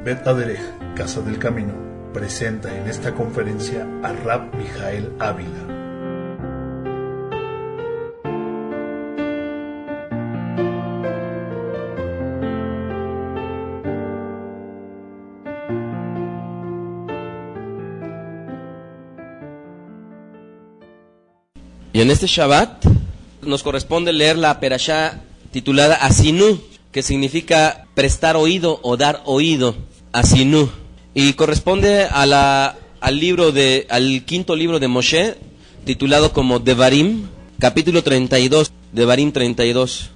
Bet Aderech, Casa del Camino, presenta en esta conferencia a Rab Mijael Ávila. Y en este Shabbat nos corresponde leer la perashá titulada Asinú, que significa prestar oído o dar oído, Asinú. Y corresponde a al quinto libro de Moshe, titulado como Devarim, capítulo 32, Devarim 32.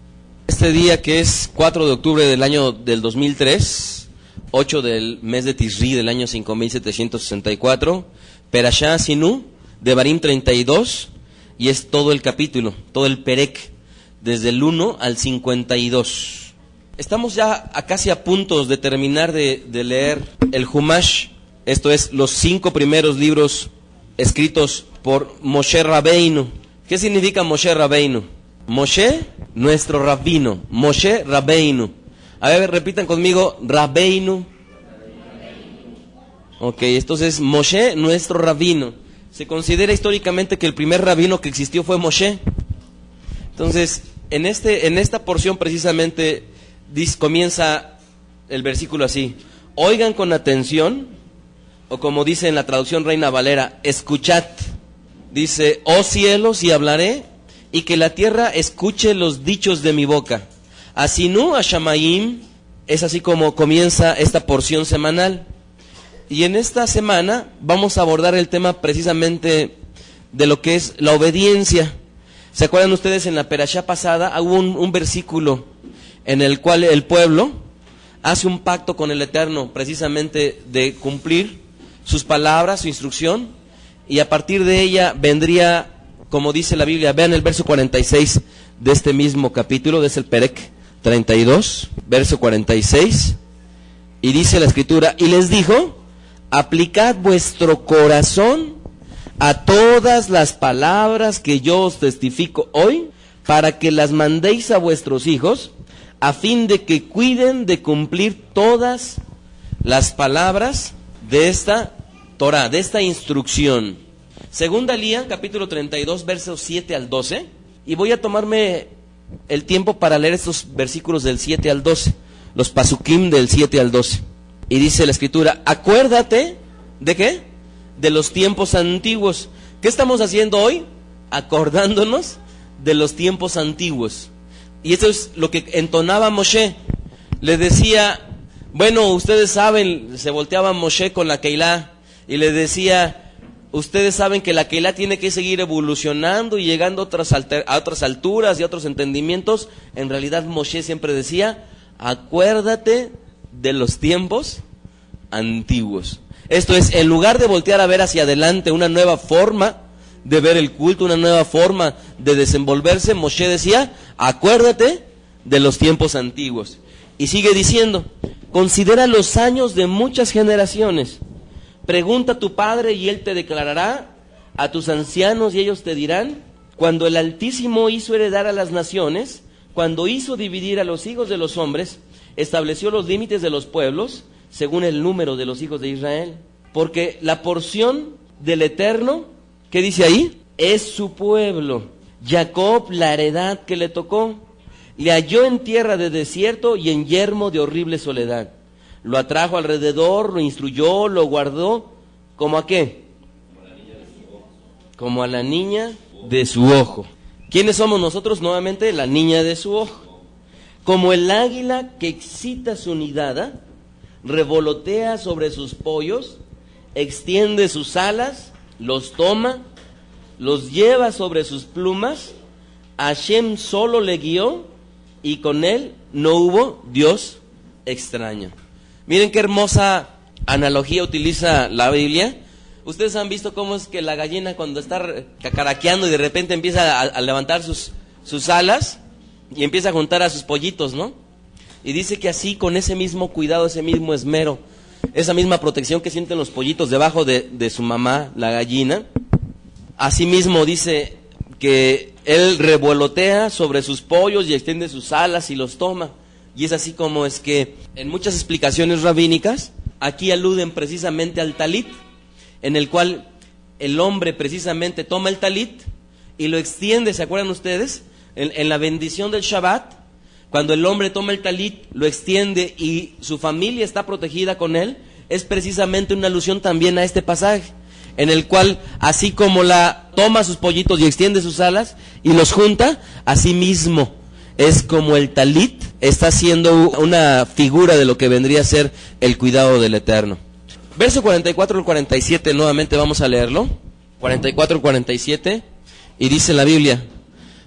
Este día, que es 4 de octubre del año del 2003, 8 del mes de Tisri del año 5764, perashá Asinú, Devarim 32, y es todo el capítulo, todo el perek, desde el 1 al 52. Estamos ya casi a punto de terminar de leer el Humash, esto es, los 5 primeros libros escritos por Moshe Rabbeinu. ¿Qué significa Moshe Rabbeinu? Moshe, nuestro rabino, Moshe Rabbeinu. A ver, repitan conmigo, Rabbeinu. Ok, entonces Moshe, nuestro rabino. Se considera históricamente que el primer rabino que existió fue Moshe. Entonces, en esta porción precisamente comienza el versículo así: oigan con atención, o como dice en la traducción Reina Valera, escuchad. Dice: oh cielos, y hablaré, y que la tierra escuche los dichos de mi boca. Asinu Hashamayim, es así como comienza esta porción semanal. Y en esta semana vamos a abordar el tema precisamente de lo que es la obediencia. ¿Se acuerdan ustedes? En la perashá pasada hubo un versículo en el cual el pueblo hace un pacto con el Eterno, precisamente de cumplir sus palabras, su instrucción, y a partir de ella vendría, como dice la Biblia, vean el verso 46 de este mismo capítulo, de ese Perek 32, verso 46, y dice la Escritura: y les dijo, aplicad vuestro corazón a todas las palabras que yo os testifico hoy, para que las mandéis a vuestros hijos, a fin de que cuiden de cumplir todas las palabras de esta Torah, de esta instrucción. Segunda Lía, capítulo 32, versos 7 al 12, y voy a tomarme el tiempo para leer estos versículos del 7 al 12, los pasukim del 7 al 12. Y dice la Escritura: acuérdate, ¿de qué? De los tiempos antiguos. ¿Qué estamos haciendo hoy? Acordándonos de los tiempos antiguos. Y eso es lo que entonaba Moshe. Le decía, bueno, ustedes saben, se volteaba Moshe con la Keilah y le decía, ustedes saben que la Keilah tiene que seguir evolucionando y llegando a otras alturas y a otros entendimientos. En realidad Moshe siempre decía, acuérdate de los tiempos antiguos. Esto es, en lugar de voltear a ver hacia adelante una nueva forma de ver el culto, una nueva forma de desenvolverse, Moshe decía, acuérdate de los tiempos antiguos. Y sigue diciendo, considera los años de muchas generaciones, pregunta a tu padre y él te declarará, a tus ancianos y ellos te dirán, cuando el Altísimo hizo heredar a las naciones, cuando hizo dividir a los hijos de los hombres, estableció los límites de los pueblos según el número de los hijos de Israel. Porque la porción del Eterno, ¿qué dice ahí? Es su pueblo. Jacob, la heredad que le tocó, le halló en tierra de desierto y en yermo de horrible soledad. Lo atrajo alrededor, lo instruyó, lo guardó. ¿Cómo a qué? Como a la niña de su ojo. ¿Quiénes somos nosotros? Nuevamente, la niña de su ojo. Como el águila que excita su nidada, revolotea sobre sus pollos, extiende sus alas, los toma, los lleva sobre sus plumas. Hashem solo le guió y con él no hubo Dios extraño. Miren qué hermosa analogía utiliza la Biblia. Ustedes han visto cómo es que la gallina, cuando está cacaraqueando y de repente empieza a levantar sus alas y empieza a juntar a sus pollitos, ¿no? Y dice que así, con ese mismo cuidado, ese mismo esmero, esa misma protección que sienten los pollitos debajo de su mamá, la gallina, así mismo dice que él revolotea sobre sus pollos y extiende sus alas y los toma. y es así como es que en muchas explicaciones rabínicas, aquí aluden precisamente al talit, en el cual el hombre precisamente toma el talit y lo extiende, ¿se acuerdan ustedes? En la bendición del Shabbat, cuando el hombre toma el talit, lo extiende y su familia está protegida con él, es precisamente una alusión también a este pasaje, en el cual, así como la toma sus pollitos y extiende sus alas y los junta, así mismo es como el talit está siendo una figura de lo que vendría a ser el cuidado del Eterno. Verso 44 al 47, nuevamente vamos a leerlo. 44 al 47, y dice la Biblia: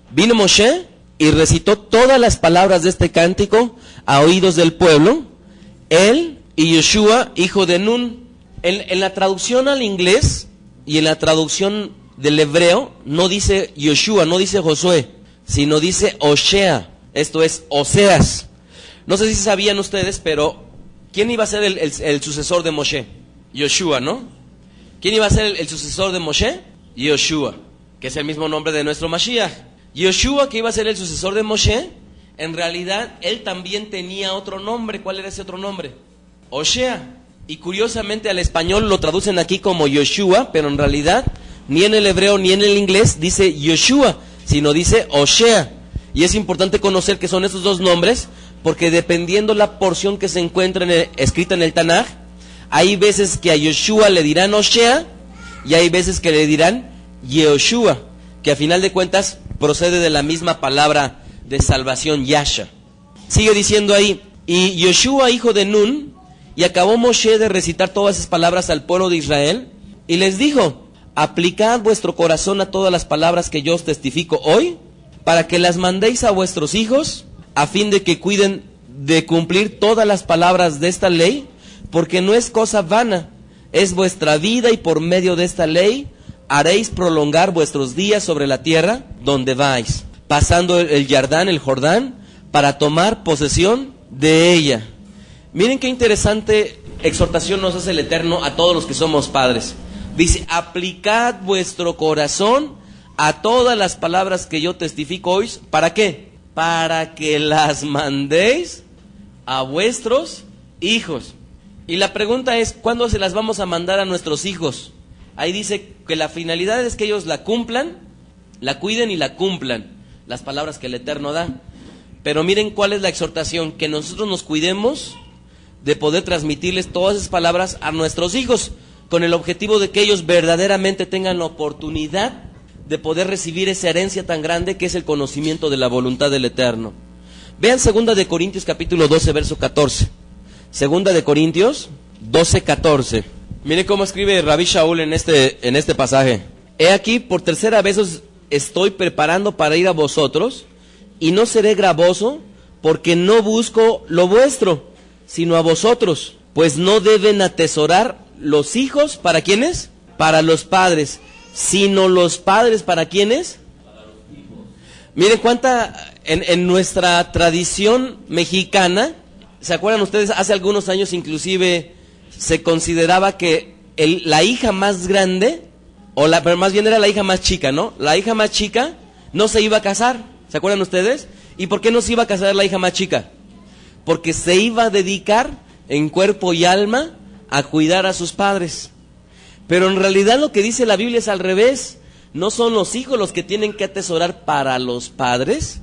vino Moshe y recitó todas las palabras de este cántico a oídos del pueblo, él y Yoshua, hijo de Nun. En la traducción al inglés y en la traducción del hebreo no dice Yoshua, no dice Josué, sino dice Oshea, esto es Oseas. No sé si sabían ustedes, pero ¿quién iba a ser el sucesor de Moshe? Yoshua, ¿no? ¿Quién iba a ser el sucesor de Moshe? Yoshua, que es el mismo nombre de nuestro Mashiach. Yoshua, que iba a ser el sucesor de Moshe, en realidad él también tenía otro nombre. ¿Cuál era ese otro nombre? Oshea. Y curiosamente al español lo traducen aquí como Yoshua, pero en realidad ni en el hebreo ni en el inglés dice Yoshua, sino dice Oshea. Y es importante conocer que son esos dos nombres, porque dependiendo la porción que se encuentra escrita en el Tanaj, hay veces que a Yoshua le dirán Oshea y hay veces que le dirán Yehoshua, que a final de cuentas procede de la misma palabra de salvación, Yasha. Sigue diciendo ahí: y Yoshua, hijo de Nun, y acabó Moshe de recitar todas esas palabras al pueblo de Israel, y les dijo: aplicad vuestro corazón a todas las palabras que yo os testifico hoy, para que las mandéis a vuestros hijos, a fin de que cuiden de cumplir todas las palabras de esta ley, porque no es cosa vana, es vuestra vida, y por medio de esta ley haréis prolongar vuestros días sobre la tierra donde vais, pasando el Jordán, para tomar posesión de ella. Miren qué interesante exhortación nos hace el Eterno a todos los que somos padres. Dice: aplicad vuestro corazón a todas las palabras que yo testifico hoy. ¿Para qué? Para que las mandéis a vuestros hijos. Y la pregunta es: ¿cuándo se las vamos a mandar a nuestros hijos? Ahí dice que la finalidad es que ellos la cumplan, la cuiden y la cumplan, las palabras que el Eterno da. Pero miren cuál es la exhortación: que nosotros nos cuidemos de poder transmitirles todas esas palabras a nuestros hijos, con el objetivo de que ellos verdaderamente tengan la oportunidad de poder recibir esa herencia tan grande que es el conocimiento de la voluntad del Eterno. Vean 2 de Corintios capítulo 12, verso 14. 2 de Corintios 12, 14. Mire cómo escribe Rabí Shaul en este pasaje: he aquí, por tercera vez os estoy preparando para ir a vosotros, y no seré gravoso, porque no busco lo vuestro, sino a vosotros, pues no deben atesorar los hijos, ¿para quiénes? Para los padres, sino los padres, ¿para quiénes? Para los hijos. Miren cuánta, en nuestra tradición mexicana, ¿se acuerdan ustedes? Hace algunos años inclusive se consideraba que la hija más grande, pero más bien era la hija más chica, ¿no? La hija más chica no se iba a casar, ¿se acuerdan ustedes? ¿Y por qué no se iba a casar la hija más chica? Porque se iba a dedicar en cuerpo y alma a cuidar a sus padres. Pero en realidad lo que dice la Biblia es al revés. No son los hijos los que tienen que atesorar para los padres,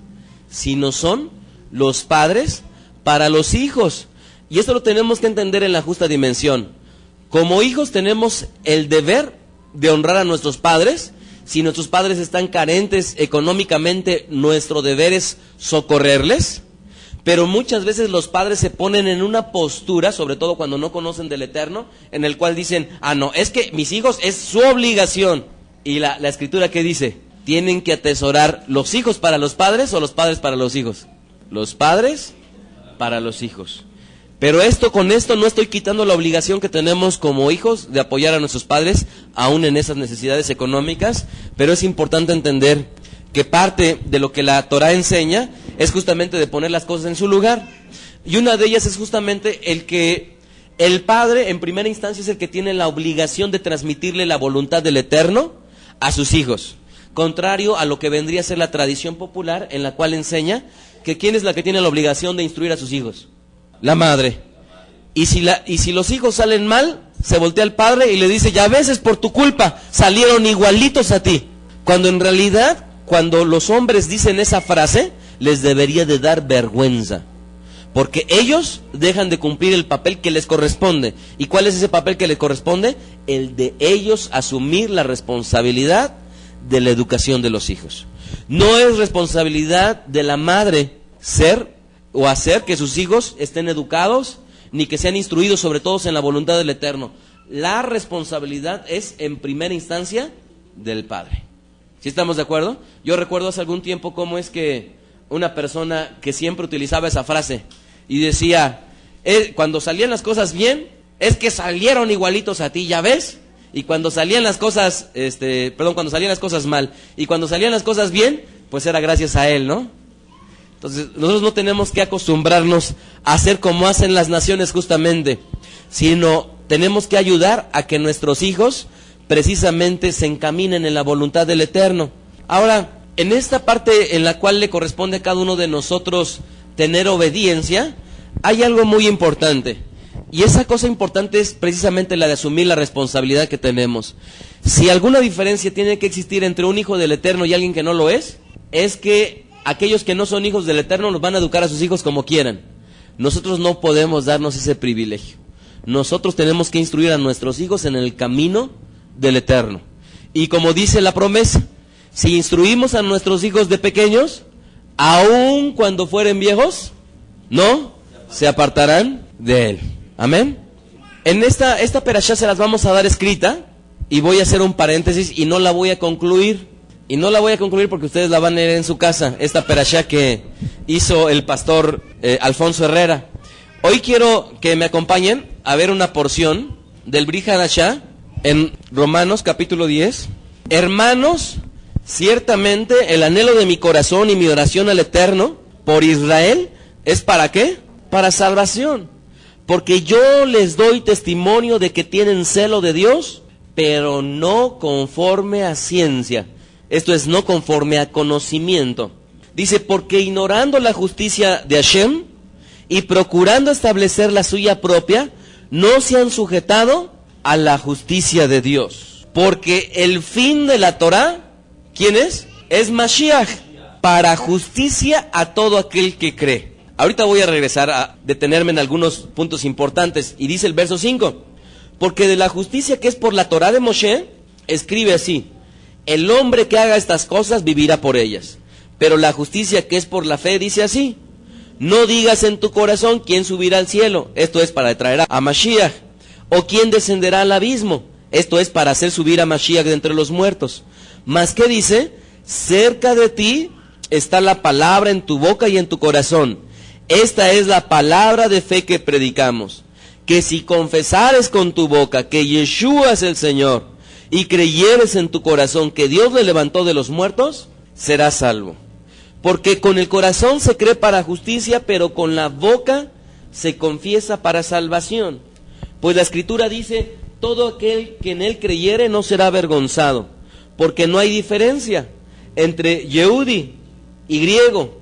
sino son los padres para los hijos. Y esto lo tenemos que entender en la justa dimensión. Como hijos tenemos el deber de honrar a nuestros padres. Si nuestros padres están carentes económicamente, nuestro deber es socorrerles. Pero muchas veces los padres se ponen en una postura, sobre todo cuando no conocen del Eterno, en el cual dicen: no, es que mis hijos es su obligación. Y la Escritura, ¿qué dice? ¿Tienen que atesorar los hijos para los padres o los padres para los hijos? Los padres para los hijos. Pero con esto no estoy quitando la obligación que tenemos como hijos de apoyar a nuestros padres, aún en esas necesidades económicas, pero es importante entender que parte de lo que la Torah enseña es justamente de poner las cosas en su lugar. Y una de ellas es justamente el que el padre, en primera instancia, es el que tiene la obligación de transmitirle la voluntad del Eterno a sus hijos. Contrario a lo que vendría a ser la tradición popular, en la cual enseña que ¿quién es la que tiene la obligación de instruir a sus hijos? La madre. Y si los hijos salen mal, se voltea al padre y le dice, ya ves, es por tu culpa, salieron igualitos a ti. Cuando en realidad, cuando los hombres dicen esa frase, les debería de dar vergüenza. Porque ellos dejan de cumplir el papel que les corresponde. ¿Y cuál es ese papel que les corresponde? El de ellos asumir la responsabilidad de la educación de los hijos. No es responsabilidad de la madre ser o hacer que sus hijos estén educados, ni que sean instruidos, sobre todo en la voluntad del Eterno. La responsabilidad es en primera instancia del padre. ¿Sí estamos de acuerdo? Yo recuerdo hace algún tiempo cómo es que una persona que siempre utilizaba esa frase y decía, cuando salían las cosas bien, es que salieron igualitos a ti, ¿ya ves? Y cuando salían las cosas, cuando salían las cosas mal, y cuando salían las cosas bien, pues era gracias a él, ¿no? Entonces, nosotros no tenemos que acostumbrarnos a hacer como hacen las naciones justamente, sino tenemos que ayudar a que nuestros hijos precisamente se encaminen en la voluntad del Eterno. Ahora, en esta parte en la cual le corresponde a cada uno de nosotros tener obediencia, hay algo muy importante. Y esa cosa importante es precisamente la de asumir la responsabilidad que tenemos. Si alguna diferencia tiene que existir entre un hijo del Eterno y alguien que no lo es que aquellos que no son hijos del Eterno los van a educar a sus hijos como quieran. Nosotros no podemos darnos ese privilegio. Nosotros tenemos que instruir a nuestros hijos en el camino del Eterno. Y como dice la promesa, si instruimos a nuestros hijos de pequeños, aun cuando fueren viejos, no se apartarán de él. Amén. En esta perashá se las vamos a dar escrita, y voy a hacer un paréntesis y no la voy a concluir. Y no la voy a concluir porque ustedes la van a leer en su casa, esta perashá que hizo el pastor Alfonso Herrera. Hoy quiero que me acompañen a ver una porción del Brit Hadashah en Romanos capítulo 10. Hermanos, ciertamente el anhelo de mi corazón y mi oración al Eterno por Israel es ¿para qué? Para salvación. Porque yo les doy testimonio de que tienen celo de Dios, pero no conforme a ciencia. Esto es, no conforme a conocimiento. Dice, porque ignorando la justicia de Hashem y procurando establecer la suya propia, no se han sujetado a la justicia de Dios. Porque el fin de la Torah, ¿quién es? Es Mashiach, para justicia a todo aquel que cree. Ahorita voy a regresar a detenerme en algunos puntos importantes. Y dice el verso 5, porque de la justicia que es por la Torah de Moshe, escribe así, el hombre que haga estas cosas vivirá por ellas. Pero la justicia que es por la fe dice así, no digas en tu corazón quién subirá al cielo, esto es para traer a Mashiach, o quién descenderá al abismo, esto es para hacer subir a Mashiach de entre los muertos. Mas ¿qué dice? Cerca de ti está la palabra en tu boca y en tu corazón. Esta es la palabra de fe que predicamos, que si confesares con tu boca que Yeshua es el Señor, y creyeres en tu corazón que Dios le levantó de los muertos, serás salvo. Porque con el corazón se cree para justicia, pero con la boca se confiesa para salvación. Pues la Escritura dice, todo aquel que en él creyere no será avergonzado, porque no hay diferencia entre Yehudi y griego,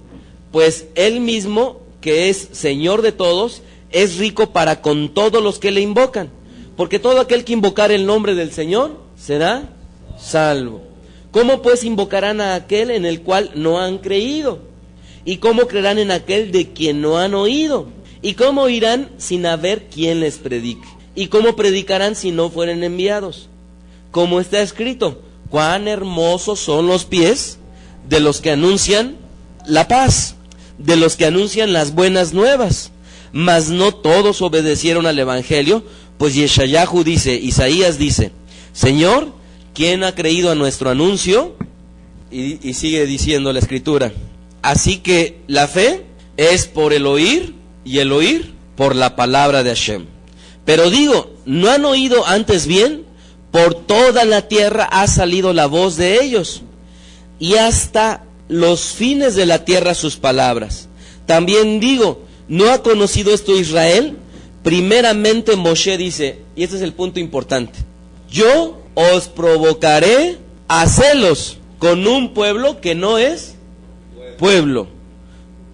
pues él mismo, que es Señor de todos, es rico para con todos los que le invocan. Porque todo aquel que invocar el nombre del Señor será salvo. ¿Cómo pues invocarán a aquel en el cual no han creído? ¿Y cómo creerán en aquel de quien no han oído? ¿Y cómo oirán sin haber quien les predique? ¿Y cómo predicarán si no fueren enviados? Como está escrito, cuán hermosos son los pies de los que anuncian la paz, de los que anuncian las buenas nuevas. Mas no todos obedecieron al evangelio, pues Yeshayahu dice, Isaías dice, Señor, ¿quién ha creído a nuestro anuncio? Y sigue diciendo la Escritura, así que la fe es por el oír, y el oír por la palabra de Hashem. Pero digo, ¿no han oído antes bien? Por toda la tierra ha salido la voz de ellos, y hasta los fines de la tierra sus palabras. También digo, ¿no ha conocido esto Israel? Primeramente Moshe dice, y este es el punto importante, yo os provocaré a celos con un pueblo que no es pueblo,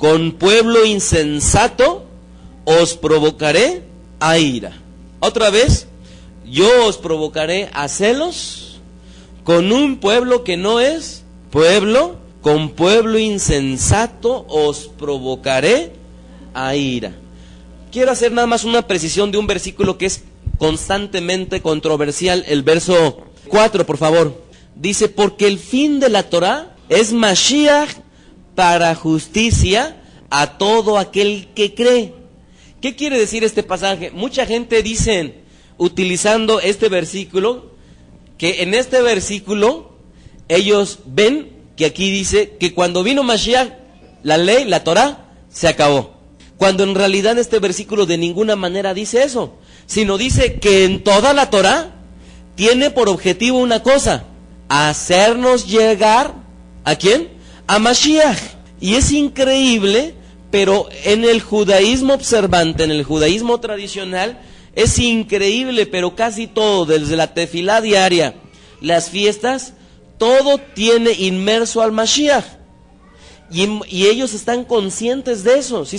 con pueblo insensato os provocaré a ira. Otra vez, yo os provocaré a celos con un pueblo que no es pueblo, con pueblo insensato os provocaré a ira. Quiero hacer nada más una precisión de un versículo que es constantemente controversial, el verso 4, por favor. Dice, porque el fin de la Torah es Mashiach para justicia a todo aquel que cree. ¿Qué quiere decir este pasaje? Mucha gente dice, utilizando este versículo, que en este versículo ellos ven que aquí dice que cuando vino Mashiach, la ley, la Torah, se acabó. Cuando en realidad este versículo de ninguna manera dice eso, sino dice que en toda la Torah tiene por objetivo una cosa, hacernos llegar, ¿a quién? A Mashiach. Y es increíble, pero en el judaísmo observante, en el judaísmo tradicional, es increíble, pero casi todo, desde la tefilá diaria, las fiestas, todo tiene inmerso al Mashiach. Y ellos están conscientes de eso. ¿Sí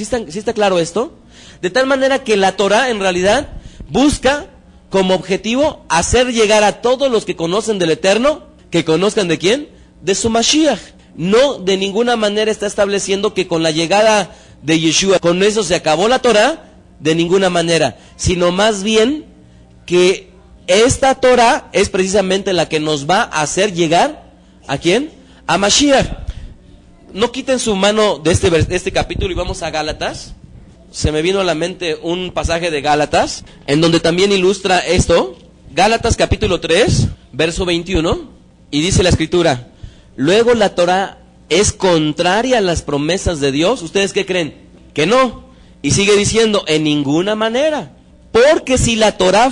está claro esto? De tal manera que la Torah en realidad busca como objetivo hacer llegar a todos los que conocen del Eterno, que conozcan de quién, de su Mashiach. No de ninguna manera está estableciendo que con la llegada de Yeshua, con eso se acabó la Torah, de ninguna manera, sino más bien que esta Torah es precisamente la que nos va a hacer llegar, ¿a quién? A Mashiach. No quiten su mano de este capítulo y vamos a Gálatas. Se me vino a la mente un pasaje de Gálatas, en donde también ilustra esto. Gálatas capítulo 3, verso 21, y dice la Escritura, luego la Torah es contraria a las promesas de Dios. ¿Ustedes qué creen? Que no. Y sigue diciendo, en ninguna manera. Porque si la Torah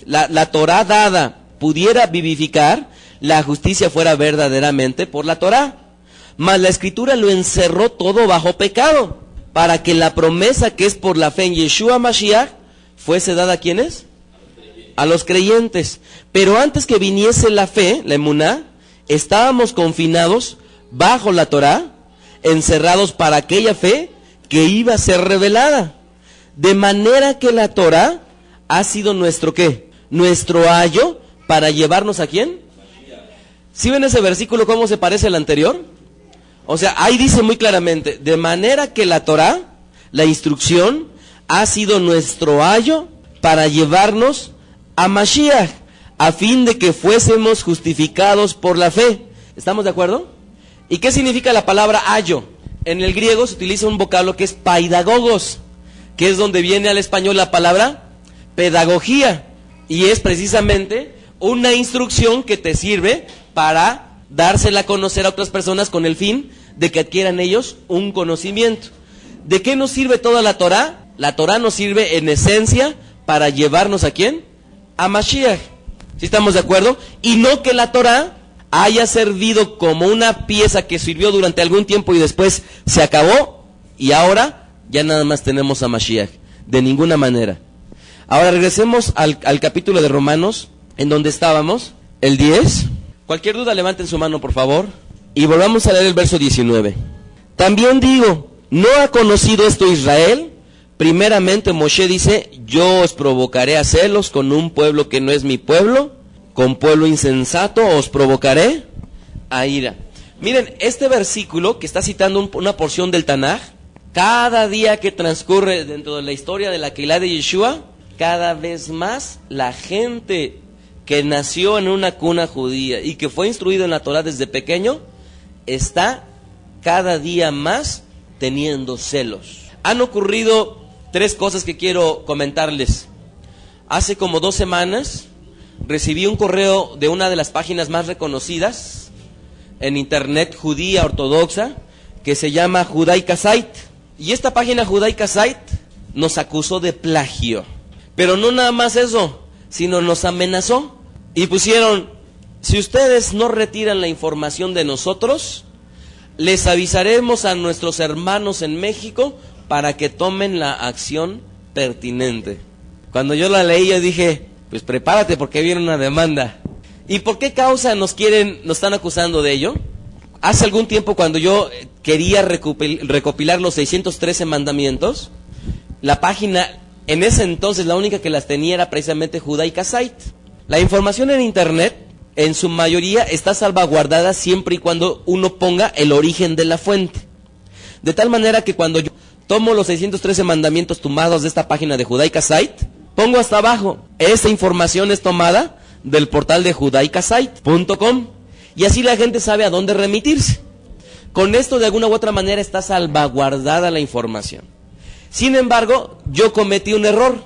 la Torah dada pudiera vivificar, la justicia fuera verdaderamente por la Torah. Mas la Escritura lo encerró todo bajo pecado, para que la promesa que es por la fe en Yeshua Mashiach fuese dada ¿a quiénes? A los creyentes. Pero antes que viniese la fe, la emuná, estábamos confinados bajo la Torah, encerrados para aquella fe que iba a ser revelada. De manera que la Torah ha sido nuestro ¿qué? Nuestro ayo para llevarnos ¿a quién? ¿Sí ven ese versículo cómo se parece al anterior? O sea, ahí dice muy claramente, de manera que la Torah, la instrucción, ha sido nuestro ayo para llevarnos a Mashiach, a fin de que fuésemos justificados por la fe. ¿Estamos de acuerdo? ¿Y qué significa la palabra ayo? En el griego se utiliza un vocablo que es paidagogos, que es donde viene al español la palabra pedagogía, y es precisamente una instrucción que te sirve para dársela a conocer a otras personas con el fin de que adquieran ellos un conocimiento. ¿De qué nos sirve toda la Torah? La Torah nos sirve en esencia para llevarnos ¿a quién? A Mashiach. ¿Sí estamos de acuerdo? Y no que la Torah haya servido como una pieza que sirvió durante algún tiempo y después se acabó y ahora ya nada más tenemos a Mashiach. De ninguna manera. Ahora regresemos al capítulo de Romanos, en donde estábamos, el 10. Cualquier duda levanten su mano por favor. Y volvamos a leer el verso 19. También digo, ¿no ha conocido esto Israel? Primeramente Moshe dice, yo os provocaré a celos con un pueblo que no es mi pueblo, con pueblo insensato os provocaré a ira. Miren, este versículo que está citando una porción del Tanaj, cada día que transcurre dentro de la historia de la Keilah de Yeshua, cada vez más la gente que nació en una cuna judía y que fue instruido en la Torah desde pequeño, está cada día más teniendo celos. Han ocurrido 3 cosas que quiero comentarles. Hace como 2 semanas recibí un correo de una de las páginas más reconocidas en internet judía ortodoxa, que se llama Judaica Site. Y esta página Judaica Site nos acusó de plagio. Pero no nada más eso, sino nos amenazó. Y pusieron, si ustedes no retiran la información de nosotros, les avisaremos a nuestros hermanos en México para que tomen la acción pertinente. Cuando yo la leí, yo dije, pues prepárate porque viene una demanda. ¿Y por qué causa nos están acusando de ello? Hace algún tiempo cuando yo quería recopilar los 613 mandamientos, la página, en ese entonces la única que las tenía era precisamente Judaica Site. La información en internet, en su mayoría, está salvaguardada siempre y cuando uno ponga el origen de la fuente. De tal manera que cuando yo tomo los 613 mandamientos tomados de esta página de Judaica Site, pongo hasta abajo, esta información es tomada del portal de judaicasite.com, y así la gente sabe a dónde remitirse. Con esto, de alguna u otra manera, está salvaguardada la información. Sin embargo, yo cometí un error.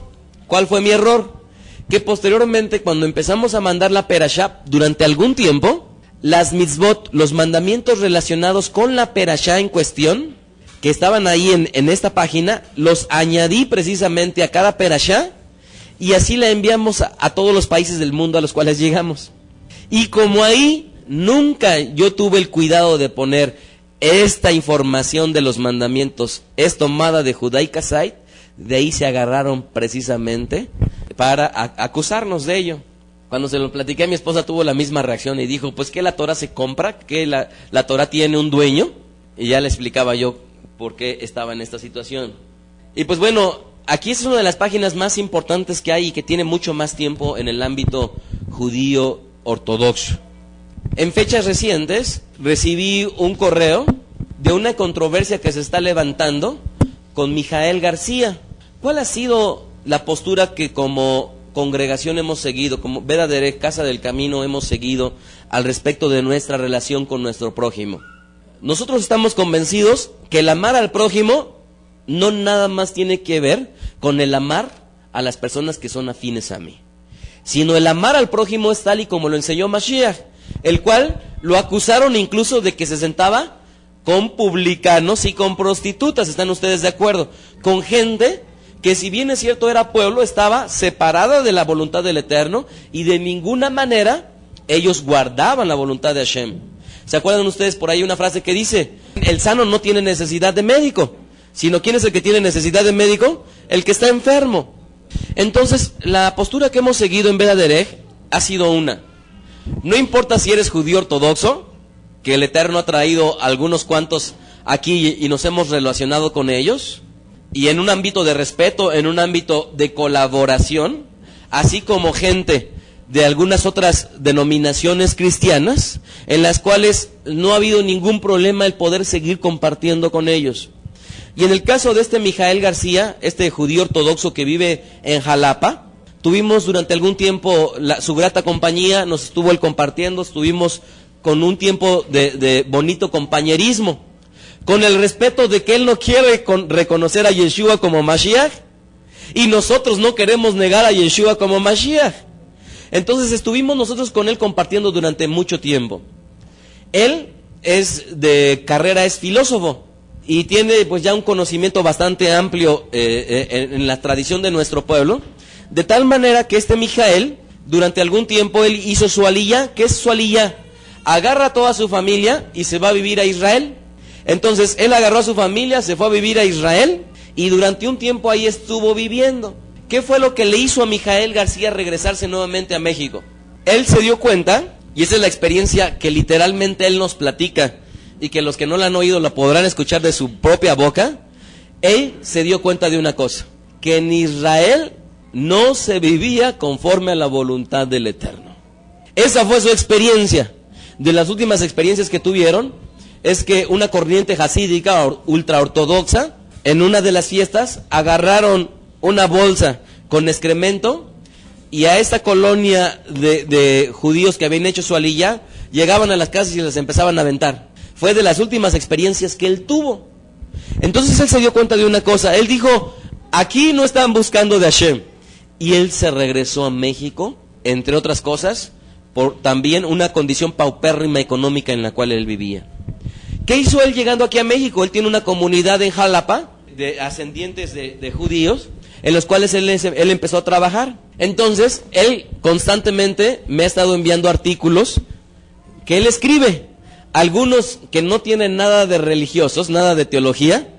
¿Cuál fue mi error? Que posteriormente, cuando empezamos a mandar la Perashá, durante algún tiempo, las mitzvot, los mandamientos relacionados con la Perashá en cuestión, que estaban ahí en esta página, los añadí precisamente a cada Perashá, y así la enviamos a todos los países del mundo a los cuales llegamos. Y como ahí nunca yo tuve el cuidado de poner esta información de los mandamientos, es tomada de Judaica Site, de ahí se agarraron precisamente para acusarnos de ello. Cuando se lo platiqué a mi esposa, tuvo la misma reacción y dijo, pues que la Torah se compra, que la Torah tiene un dueño, y ya le explicaba yo por qué estaba en esta situación. Y pues bueno, aquí es una de las páginas más importantes que hay y que tiene mucho más tiempo en el ámbito judío ortodoxo. En fechas recientes recibí un correo de una controversia que se está levantando con Mijael García. ¿Cuál ha sido la postura que como congregación hemos seguido, como Beth Derech, Casa del Camino, hemos seguido al respecto de nuestra relación con nuestro prójimo? Nosotros estamos convencidos que el amar al prójimo no nada más tiene que ver con el amar a las personas que son afines a mí, sino el amar al prójimo es tal y como lo enseñó Mashiach, el cual lo acusaron incluso de que se sentaba con publicanos y con prostitutas. ¿Están ustedes de acuerdo? Con gente que, si bien es cierto era pueblo, estaba separada de la voluntad del Eterno, y de ninguna manera ellos guardaban la voluntad de Hashem. ¿Se acuerdan ustedes por ahí una frase que dice, el sano no tiene necesidad de médico, sino ¿quién es el que tiene necesidad de médico? El que está enfermo. Entonces, la postura que hemos seguido en Beth Derech ha sido una: no importa si eres judío ortodoxo, que el Eterno ha traído algunos cuantos aquí y nos hemos relacionado con ellos, y en un ámbito de respeto, en un ámbito de colaboración, así como gente de algunas otras denominaciones cristianas, en las cuales no ha habido ningún problema el poder seguir compartiendo con ellos. Y en el caso de este Mijael García, este judío ortodoxo que vive en Jalapa, tuvimos durante algún tiempo su grata compañía, nos estuvo él compartiendo, estuvimos con un tiempo de bonito compañerismo, con el respeto de que él no quiere reconocer a Yeshua como Mashiach, y nosotros no queremos negar a Yeshua como Mashiach. Entonces estuvimos nosotros con él compartiendo durante mucho tiempo. Él es de carrera, es filósofo, y tiene pues ya un conocimiento bastante amplio en la tradición de nuestro pueblo, de tal manera que este Mijael, durante algún tiempo él hizo su aliyá. ¿Qué es su aliyá? Agarra a toda su familia y se va a vivir a Israel. Entonces él agarró a su familia, se fue a vivir a Israel, y durante un tiempo ahí estuvo viviendo. ¿Qué fue lo que le hizo a Mijael García regresarse nuevamente a México? Él se dio cuenta, y esa es la experiencia que literalmente él nos platica, y que los que no la han oído la podrán escuchar de su propia boca. Él se dio cuenta de una cosa, que en Israel no se vivía conforme a la voluntad del Eterno. Esa fue su experiencia. De las últimas experiencias que tuvieron, es que una corriente hasídica ultraortodoxa, en una de las fiestas, agarraron una bolsa con excremento, y a esta colonia de judíos que habían hecho su aliyá, llegaban a las casas y les empezaban a aventar. Fue de las últimas experiencias que él tuvo. Entonces él se dio cuenta de una cosa. Él dijo, aquí no están buscando de Hashem. Y él se regresó a México, entre otras cosas, por también una condición paupérrima económica en la cual él vivía. ¿Qué hizo él llegando aquí a México? Él tiene una comunidad en Jalapa, de ascendientes de judíos, en los cuales él empezó a trabajar. Entonces, él constantemente me ha estado enviando artículos que él escribe. Algunos que no tienen nada de religiosos, nada de teología,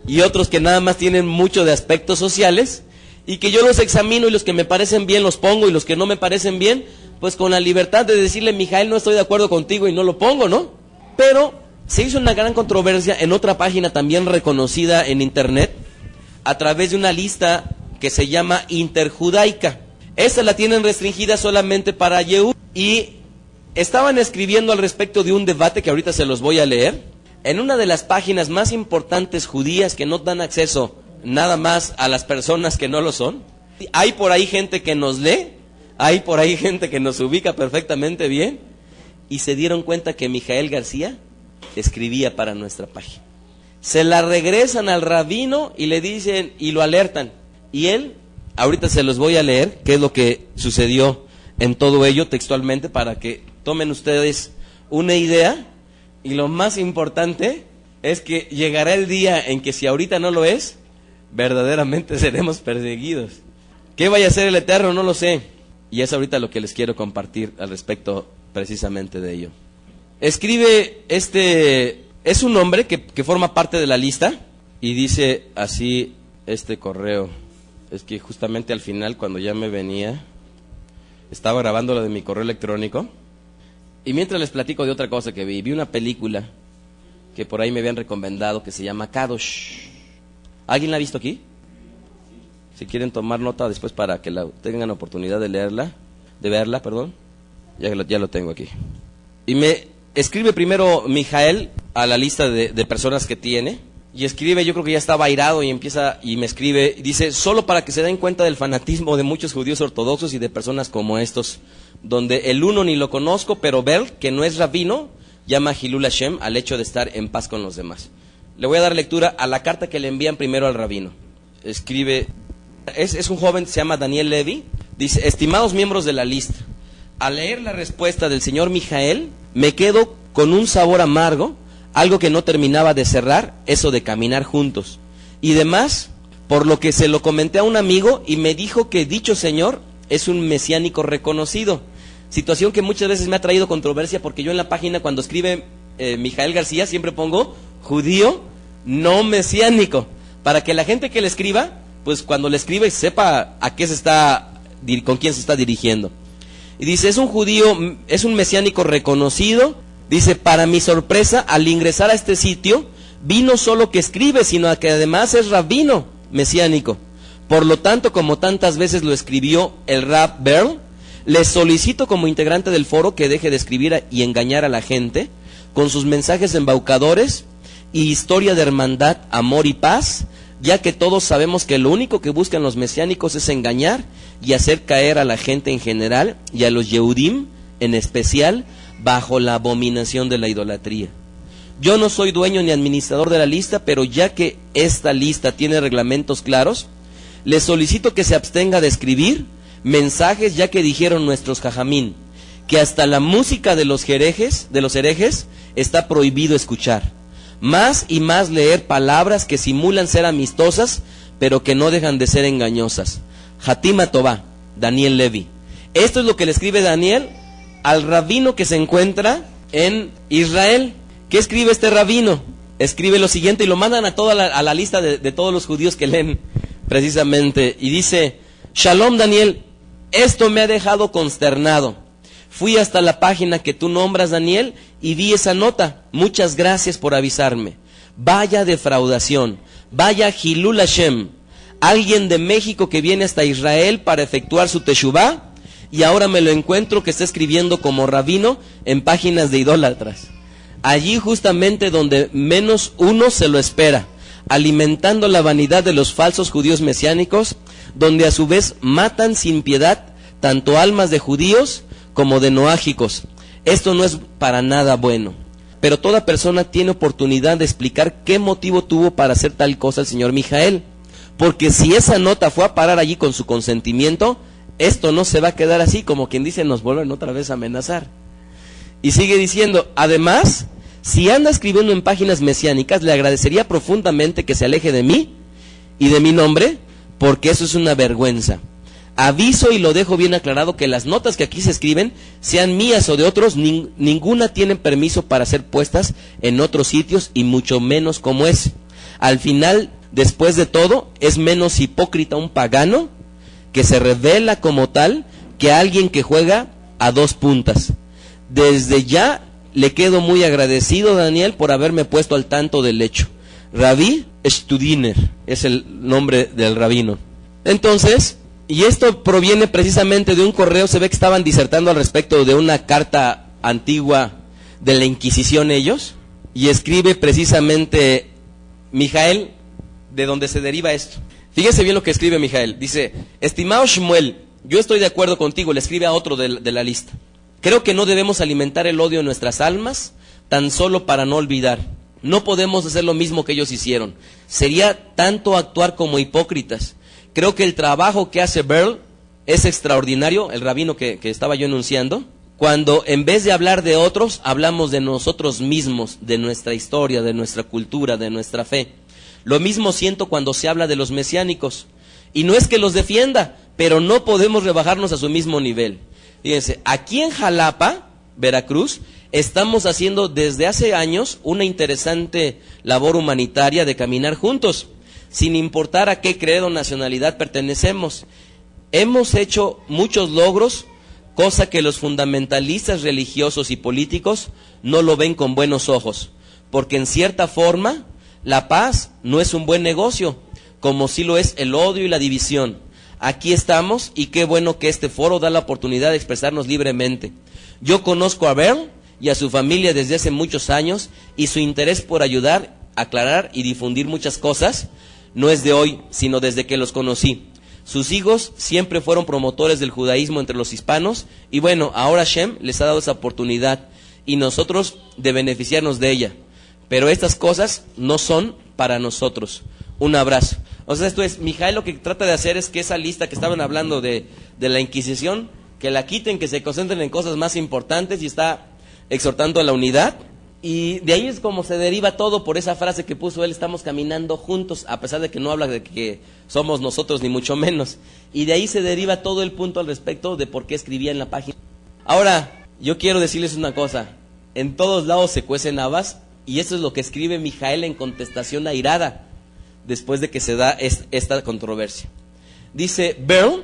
y otros que nada más tienen mucho de aspectos sociales, y que yo los examino, y los que me parecen bien los pongo, y los que no me parecen bien, pues con la libertad de decirle, Mijael, no estoy de acuerdo contigo y no lo pongo, ¿no? Pero Se hizo una gran controversia en otra página también reconocida en internet, a través de una lista que se llama Interjudaica. Esta la tienen restringida solamente para Yehud, y estaban escribiendo al respecto de un debate que ahorita se los voy a leer, en una de las páginas más importantes judías que no dan acceso nada más a las personas que no lo son. Hay por ahí gente que nos lee, hay por ahí gente que nos ubica perfectamente bien, y se dieron cuenta que Mijael García escribía para nuestra página. Se la regresan al rabino y le dicen, y lo alertan, y él, ahorita se los voy a leer qué es lo que sucedió en todo ello textualmente, para que tomen ustedes una idea. Y lo más importante es que llegará el día en que, si ahorita no lo es, verdaderamente seremos perseguidos. ¿Qué vaya a hacer el Eterno? No lo sé, y es ahorita lo que les quiero compartir al respecto precisamente de ello. Escribe es un hombre que forma parte de la lista, y dice así este correo. Es que justamente al final, cuando ya me venía, estaba grabando lo de mi correo electrónico, y mientras les platico de otra cosa que vi una película que por ahí me habían recomendado, que se llama Kadosh. ¿Alguien la ha visto aquí? Si quieren tomar nota después para que tengan oportunidad de verla, ya lo tengo aquí. Y me escribe primero Mijael a la lista de personas que tiene, y escribe, yo creo que ya estaba airado, y me escribe, dice: solo para que se den cuenta del fanatismo de muchos judíos ortodoxos y de personas como estos, donde el uno ni lo conozco, pero Berl, que no es rabino, llama Hilul Hashem al hecho de estar en paz con los demás. Le voy a dar lectura a la carta que le envían primero al rabino. Escribe, es un joven, se llama Daniel Levy, dice: estimados miembros de la lista, al leer la respuesta del señor Mijael, me quedo con un sabor amargo, algo que no terminaba de cerrar, eso de caminar juntos. Y demás, por lo que se lo comenté a un amigo, y me dijo que dicho señor es un mesiánico reconocido. Situación que muchas veces me ha traído controversia, porque yo en la página, cuando escribe Mijael García, siempre pongo judío no mesiánico, para que la gente que le escriba, pues cuando le escribe sepa con quién se está dirigiendo. Y dice: es un judío, es un mesiánico reconocido. Dice: para mi sorpresa, al ingresar a este sitio, vi no solo que escribe, sino que además es rabino mesiánico. Por lo tanto, como tantas veces lo escribió el Rab Berl, le solicito como integrante del foro que deje de escribir y engañar a la gente con sus mensajes embaucadores y historia de hermandad, amor y paz, ya que todos sabemos que lo único que buscan los mesiánicos es engañar y hacer caer a la gente en general, y a los Yehudim en especial, bajo la abominación de la idolatría. Yo no soy dueño ni administrador de la lista, pero ya que esta lista tiene reglamentos claros, le solicito que se abstenga de escribir mensajes, ya que dijeron nuestros jajamín que hasta la música de los herejes está prohibido escuchar. Más y más leer palabras que simulan ser amistosas, pero que no dejan de ser engañosas. Hatima Tová, Daniel Levy. Esto es lo que le escribe Daniel al rabino que se encuentra en Israel. ¿Qué escribe este rabino? Escribe lo siguiente, y lo mandan a la lista de todos los judíos que leen precisamente, y dice: Shalom Daniel, esto me ha dejado consternado. Fui hasta la página que tú nombras, Daniel, y vi esa nota. Muchas gracias por avisarme. Vaya defraudación, vaya Hilul Hashem. Alguien de México que viene hasta Israel para efectuar su teshuvá, y ahora me lo encuentro que está escribiendo como rabino en páginas de idólatras. Allí justamente donde menos uno se lo espera, alimentando la vanidad de los falsos judíos mesiánicos, donde a su vez matan sin piedad tanto almas de judíos como de noágicos. Esto no es para nada bueno, pero toda persona tiene oportunidad de explicar qué motivo tuvo para hacer tal cosa el señor Mijael, porque si esa nota fue a parar allí con su consentimiento, esto no se va a quedar así, como quien dice, nos vuelven otra vez a amenazar. Y sigue diciendo: además, si anda escribiendo en páginas mesiánicas, le agradecería profundamente que se aleje de mí y de mi nombre, porque eso es una vergüenza. Aviso y lo dejo bien aclarado que las notas que aquí se escriben, sean mías o de otros, ninguna tienen permiso para ser puestas en otros sitios, y mucho menos como es. Al final, después de todo, es menos hipócrita un pagano que se revela como tal que alguien que juega a dos puntas. Desde ya le quedo muy agradecido, Daniel, por haberme puesto al tanto del hecho. Rabí Studiner es el nombre del rabino. Entonces, y esto proviene precisamente de un correo, se ve que estaban disertando al respecto de una carta antigua de la Inquisición ellos, y escribe precisamente Mijael, de donde se deriva esto. Fíjense bien lo que escribe Mijael. Dice: estimado Shmuel, yo estoy de acuerdo contigo, le escribe a otro de la lista. Creo que no debemos alimentar el odio en nuestras almas tan solo para no olvidar. No podemos hacer lo mismo que ellos hicieron. Sería tanto actuar como hipócritas. Creo que el trabajo que hace Berl es extraordinario, el rabino que estaba yo enunciando, cuando en vez de hablar de otros, hablamos de nosotros mismos, de nuestra historia, de nuestra cultura, de nuestra fe. Lo mismo siento cuando se habla de los mesiánicos. Y no es que los defienda, pero no podemos rebajarnos a su mismo nivel. Fíjense, aquí en Jalapa, Veracruz, estamos haciendo desde hace años una interesante labor humanitaria de caminar juntos, sin importar a qué credo o nacionalidad pertenecemos. Hemos hecho muchos logros, cosa que los fundamentalistas religiosos y políticos no lo ven con buenos ojos, porque en cierta forma la paz no es un buen negocio, como sí lo es el odio y la división. Aquí estamos y qué bueno que este foro da la oportunidad de expresarnos libremente. Yo conozco a Berl y a su familia desde hace muchos años y su interés por ayudar, aclarar y difundir muchas cosas no es de hoy, sino desde que los conocí. Sus hijos siempre fueron promotores del judaísmo entre los hispanos y bueno, ahora Shem les ha dado esa oportunidad y nosotros de beneficiarnos de ella. Pero estas cosas no son para nosotros. Un abrazo. O sea, esto es, Mijael lo que trata de hacer es que esa lista que estaban hablando de la Inquisición, que la quiten, que se concentren en cosas más importantes, y está exhortando a la unidad. Y de ahí es como se deriva todo por esa frase que puso él: estamos caminando juntos, a pesar de que no habla de que somos nosotros ni mucho menos. Y de ahí se deriva todo el punto al respecto de por qué escribía en la página. Ahora, yo quiero decirles una cosa: en todos lados se cuecen habas, y eso es lo que escribe Mijael en contestación airada después de que se da esta controversia. Dice Berl: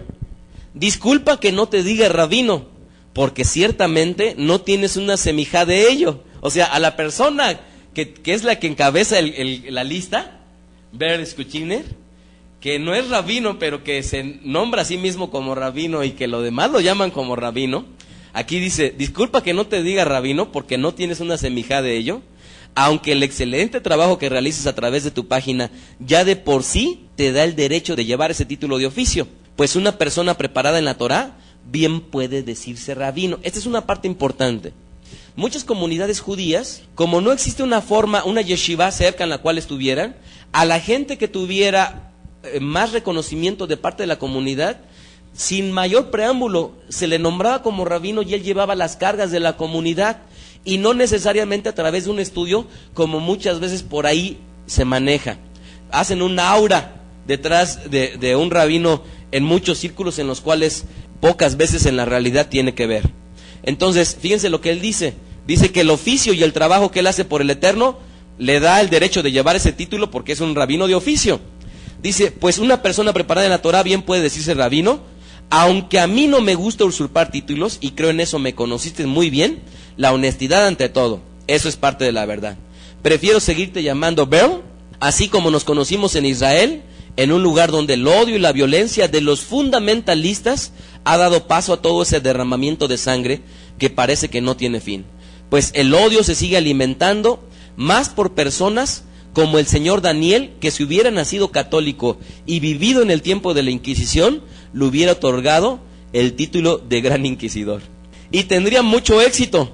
disculpa que no te diga rabino, porque ciertamente no tienes una semijá de ello. O sea, a la persona que es la que encabeza la lista, Berl Skutiner, que no es rabino, pero que se nombra a sí mismo como rabino y que lo demás lo llaman como rabino, aquí dice: disculpa que no te diga rabino, porque no tienes una semijá de ello, aunque el excelente trabajo que realices a través de tu página ya de por sí te da el derecho de llevar ese título de oficio, pues una persona preparada en la Torá bien puede decirse rabino. Esta es una parte importante. Muchas comunidades judías, como no existe una forma, una yeshiva cerca en la cual estuvieran, a la gente que tuviera más reconocimiento de parte de la comunidad, sin mayor preámbulo, se le nombraba como rabino y él llevaba las cargas de la comunidad, y no necesariamente a través de un estudio, como muchas veces por ahí se maneja. Hacen un aura detrás de un rabino en muchos círculos en los cuales pocas veces en la realidad tiene que ver. Entonces, fíjense lo que él dice. Dice que el oficio y el trabajo que él hace por el Eterno le da el derecho de llevar ese título porque es un rabino de oficio. Dice: pues una persona preparada en la Torá bien puede decirse rabino, aunque a mí no me gusta usurpar títulos, y creo en eso me conociste muy bien. La honestidad ante todo, eso es parte de la verdad. Prefiero seguirte llamando Berl, así como nos conocimos en Israel, en un lugar donde el odio y la violencia de los fundamentalistas ha dado paso a todo ese derramamiento de sangre que parece que no tiene fin. Pues el odio se sigue alimentando más por personas como el señor Daniel, que si hubiera nacido católico y vivido en el tiempo de la Inquisición, le hubiera otorgado el título de Gran Inquisidor. Y tendría mucho éxito,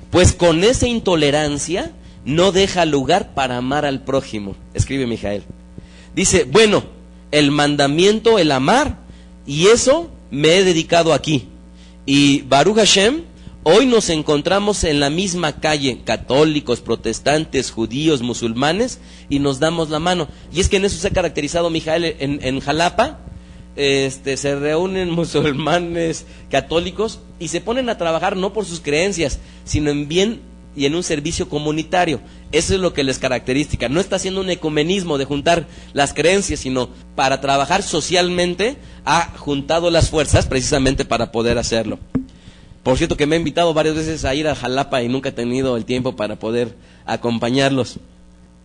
pues con esa intolerancia no deja lugar para amar al prójimo, escribe Mijael. Dice: bueno, el mandamiento, el amar, y eso me he dedicado aquí. Y Baruch Hashem, hoy nos encontramos en la misma calle, católicos, protestantes, judíos, musulmanes, y nos damos la mano. Y es que en eso se ha caracterizado Mijael en Jalapa. Se reúnen musulmanes, católicos, y se ponen a trabajar no por sus creencias, sino en bien y en un servicio comunitario. Eso es lo que les caracteriza. No está haciendo un ecumenismo de juntar las creencias, sino para trabajar socialmente ha juntado las fuerzas precisamente para poder hacerlo. Por cierto que me ha invitado varias veces a ir a Jalapa y nunca he tenido el tiempo para poder acompañarlos.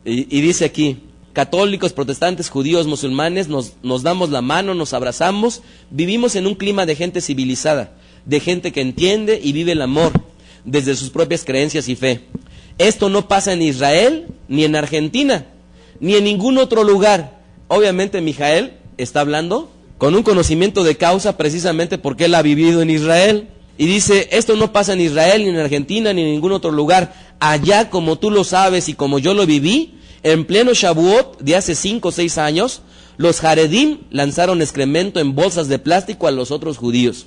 Y dice aquí, católicos, protestantes, judíos, musulmanes, nos damos la mano, nos abrazamos, vivimos en un clima de gente civilizada, de gente que entiende y vive el amor desde sus propias creencias y fe. Esto no pasa en Israel, ni en Argentina, ni en ningún otro lugar. Obviamente Mijael está hablando con un conocimiento de causa precisamente porque él ha vivido en Israel. Y dice, esto no pasa en Israel, ni en Argentina, ni en ningún otro lugar. Allá, como tú lo sabes y como yo lo viví, en pleno Shavuot de hace 5 o 6 años, los Haredim lanzaron excremento en bolsas de plástico a los otros judíos,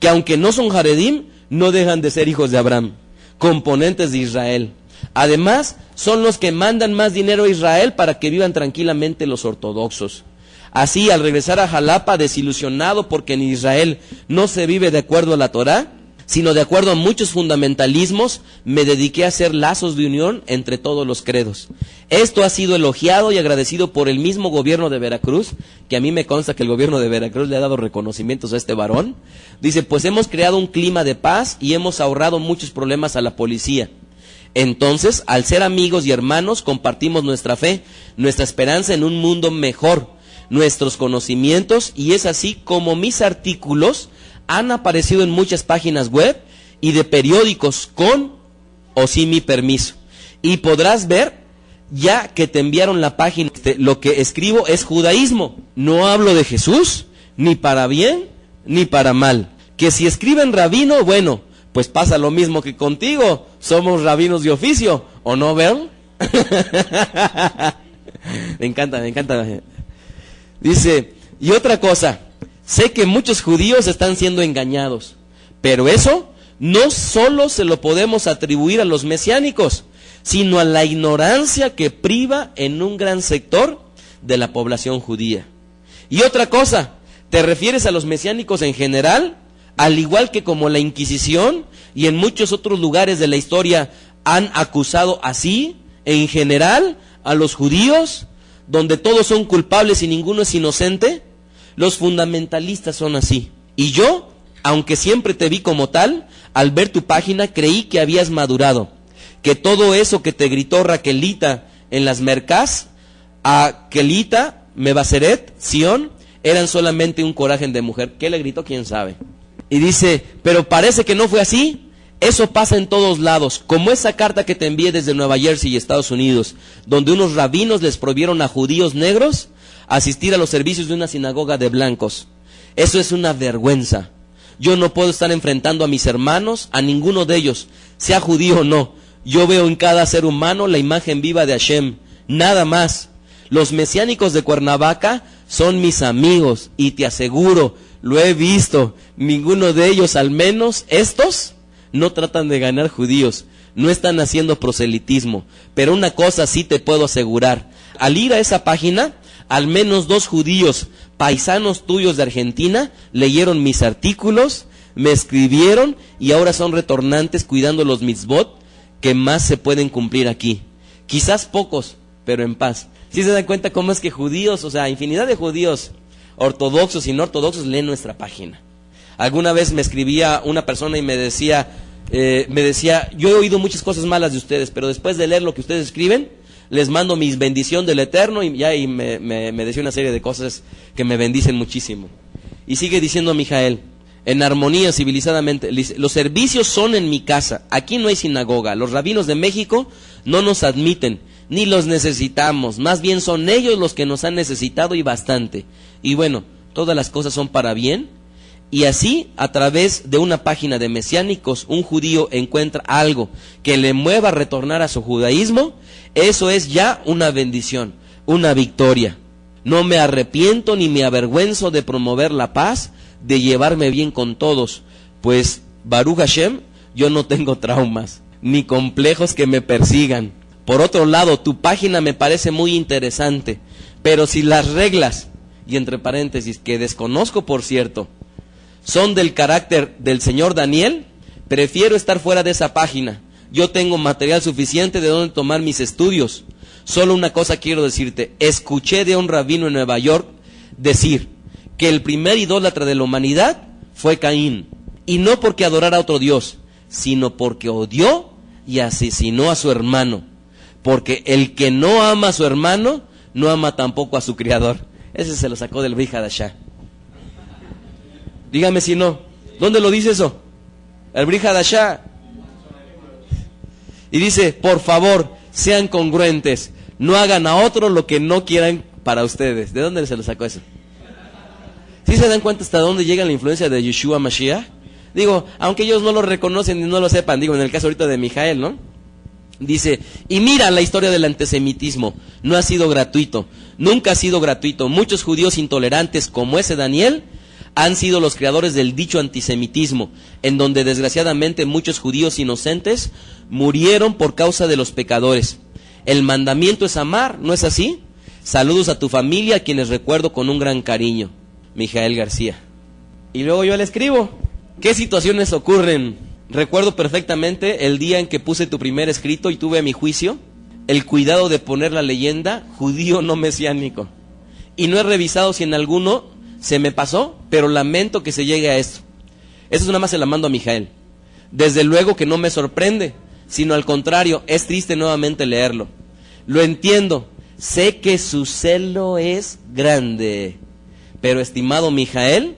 que aunque no son Haredim, no dejan de ser hijos de Abraham, componentes de Israel. Además, son los que mandan más dinero a Israel para que vivan tranquilamente los ortodoxos. Así, al regresar a Jalapa, desilusionado porque en Israel no se vive de acuerdo a la Torá, sino de acuerdo a muchos fundamentalismos, me dediqué a hacer lazos de unión entre todos los credos. Esto ha sido elogiado y agradecido por el mismo gobierno de Veracruz, que a mí me consta que el gobierno de Veracruz le ha dado reconocimientos a este varón. Dice, pues hemos creado un clima de paz y hemos ahorrado muchos problemas a la policía. Entonces, al ser amigos y hermanos, compartimos nuestra fe, nuestra esperanza en un mundo mejor, nuestros conocimientos, y es así como mis artículos han aparecido en muchas páginas web y de periódicos con o sin mi permiso. Y podrás ver ya que te enviaron la página, lo que escribo es judaísmo. No hablo de Jesús, ni para bien, ni para mal. Que si escriben rabino, bueno, pues pasa lo mismo que contigo. Somos rabinos de oficio, ¿o no, Bel? Me encanta. Dice, y otra cosa, sé que muchos judíos están siendo engañados, pero eso no solo se lo podemos atribuir a los mesiánicos, sino a la ignorancia que priva en un gran sector de la población judía. Y otra cosa, ¿te refieres a los mesiánicos en general? Al igual que como la Inquisición y en muchos otros lugares de la historia han acusado así, en general, a los judíos, donde todos son culpables y ninguno es inocente. Los fundamentalistas son así. Y yo, aunque siempre te vi como tal, al ver tu página creí que habías madurado, que todo eso que te gritó Raquelita en las mercás, a Kelita, Mebaseret, Sion, eran solamente un coraje de mujer. ¿Qué le gritó? ¿Quién sabe? Y dice, pero parece que no fue así. Eso pasa en todos lados, como esa carta que te envié desde Nueva Jersey y Estados Unidos, donde unos rabinos les prohibieron a judíos negros asistir a los servicios de una sinagoga de blancos. Eso es una vergüenza. Yo no puedo estar enfrentando a mis hermanos, a ninguno de ellos, sea judío o no. Yo veo en cada ser humano la imagen viva de Hashem, nada más. Los mesiánicos de Cuernavaca son mis amigos y te aseguro, lo he visto, ninguno de ellos, al menos estos, no tratan de ganar judíos, no están haciendo proselitismo. Pero una cosa sí te puedo asegurar, al ir a esa página, al menos 2 judíos, paisanos tuyos de Argentina, leyeron mis artículos, me escribieron y ahora son retornantes cuidando los mitzvot que más se pueden cumplir aquí. Quizás pocos, pero en paz. ¿Sí se dan cuenta cómo es que judíos, o sea, infinidad de judíos, ortodoxos y no ortodoxos, leen nuestra página? Alguna vez me escribía una persona y me decía, yo he oído muchas cosas malas de ustedes, pero después de leer lo que ustedes escriben, les mando mis bendición del Eterno, y me decía una serie de cosas que me bendicen muchísimo. Y sigue diciendo Mijael, en armonía, civilizadamente, los servicios son en mi casa, aquí no hay sinagoga, los rabinos de México no nos admiten, ni los necesitamos, más bien son ellos los que nos han necesitado y bastante. Y bueno, todas las cosas son para bien. Y así, a través de una página de mesiánicos, un judío encuentra algo que le mueva a retornar a su judaísmo. Eso es ya una bendición, una victoria. No me arrepiento ni me avergüenzo de promover la paz, de llevarme bien con todos, pues Baruch Hashem, yo no tengo traumas, ni complejos que me persigan. Por otro lado, tu página me parece muy interesante, pero si las reglas, y entre paréntesis, que desconozco por cierto, son del carácter del señor Daniel, prefiero estar fuera de esa página. Yo tengo material suficiente de donde tomar mis estudios. Solo una cosa quiero decirte, escuché de un rabino en Nueva York decir que el primer idólatra de la humanidad fue Caín, y no porque adorara a otro Dios, sino porque odió y asesinó a su hermano. Porque el que no ama a su hermano, no ama tampoco a su Creador. Ese se lo sacó del Brit Hadashah. Dígame si no. ¿Dónde lo dice eso? El Brit Hadashah. Y dice, por favor, sean congruentes. No hagan a otros lo que no quieran para ustedes. ¿De dónde se lo sacó eso? ¿Sí se dan cuenta hasta dónde llega la influencia de Yeshua Mashiach? Digo, aunque ellos no lo reconocen y no lo sepan, digo, en el caso ahorita de Mijael, ¿no? Dice, y mira la historia del antisemitismo, no ha sido gratuito, nunca ha sido gratuito. Muchos judíos intolerantes como ese Daniel han sido los creadores del dicho antisemitismo, en donde desgraciadamente muchos judíos inocentes murieron por causa de los pecadores. El mandamiento es amar, ¿no es así? Saludos a tu familia, a quienes recuerdo con un gran cariño. Mijael García. Y luego yo le escribo, ¿qué situaciones ocurren? Recuerdo perfectamente el día en que puse tu primer escrito y tuve a mi juicio el cuidado de poner la leyenda judío no mesiánico. Y no he revisado si en alguno se me pasó, pero lamento que se llegue a esto. Eso nada más se la mando a Mijael. Desde luego que no me sorprende, sino al contrario, es triste nuevamente leerlo. Lo entiendo, sé que su celo es grande, pero estimado Mijael,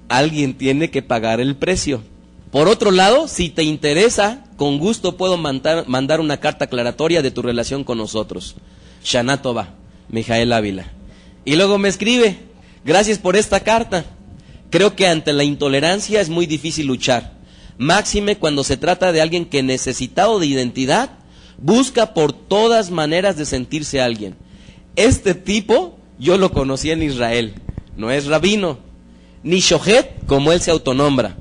alguien tiene que pagar el precio. Por otro lado, si te interesa, con gusto puedo mandar una carta aclaratoria de tu relación con nosotros. Shana Tova, Mijael Ávila. Y luego me escribe, gracias por esta carta. Creo que ante la intolerancia es muy difícil luchar. Máxime cuando se trata de alguien que, necesitado de identidad, busca por todas maneras de sentirse alguien. Este tipo yo lo conocí en Israel. No es rabino, ni shohet como él se autonombra.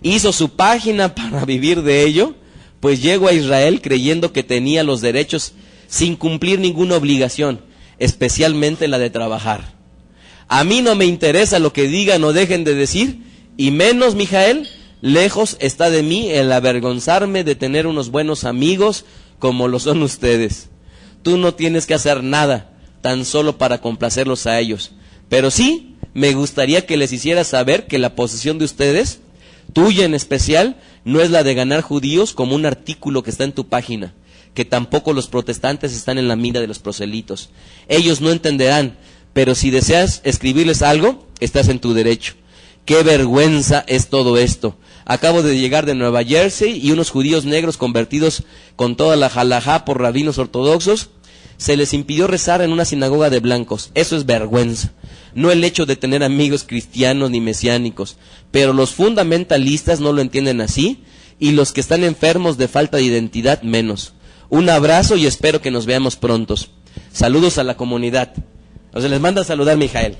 Hizo su página para vivir de ello, pues llegó a Israel creyendo que tenía los derechos sin cumplir ninguna obligación, especialmente la de trabajar. A mí no me interesa lo que digan o dejen de decir, y menos, Mijael, lejos está de mí el avergonzarme de tener unos buenos amigos como lo son ustedes. Tú no tienes que hacer nada, tan solo para complacerlos a ellos. Pero sí, me gustaría que les hiciera saber que la posición de ustedes, tuya en especial, no es la de ganar judíos como un artículo que está en tu página, que tampoco los protestantes están en la mira de los proselitos. Ellos no entenderán, pero si deseas escribirles algo, estás en tu derecho. ¡Qué vergüenza es todo esto! Acabo de llegar de Nueva Jersey y unos judíos negros convertidos con toda la halajá por rabinos ortodoxos, se les impidió rezar en una sinagoga de blancos. Eso es vergüenza. No el hecho de tener amigos cristianos ni mesiánicos, pero los fundamentalistas no lo entienden así, y los que están enfermos de falta de identidad menos. Un abrazo y espero que nos veamos prontos. Saludos a la comunidad. O sea, les manda a saludar Mijael.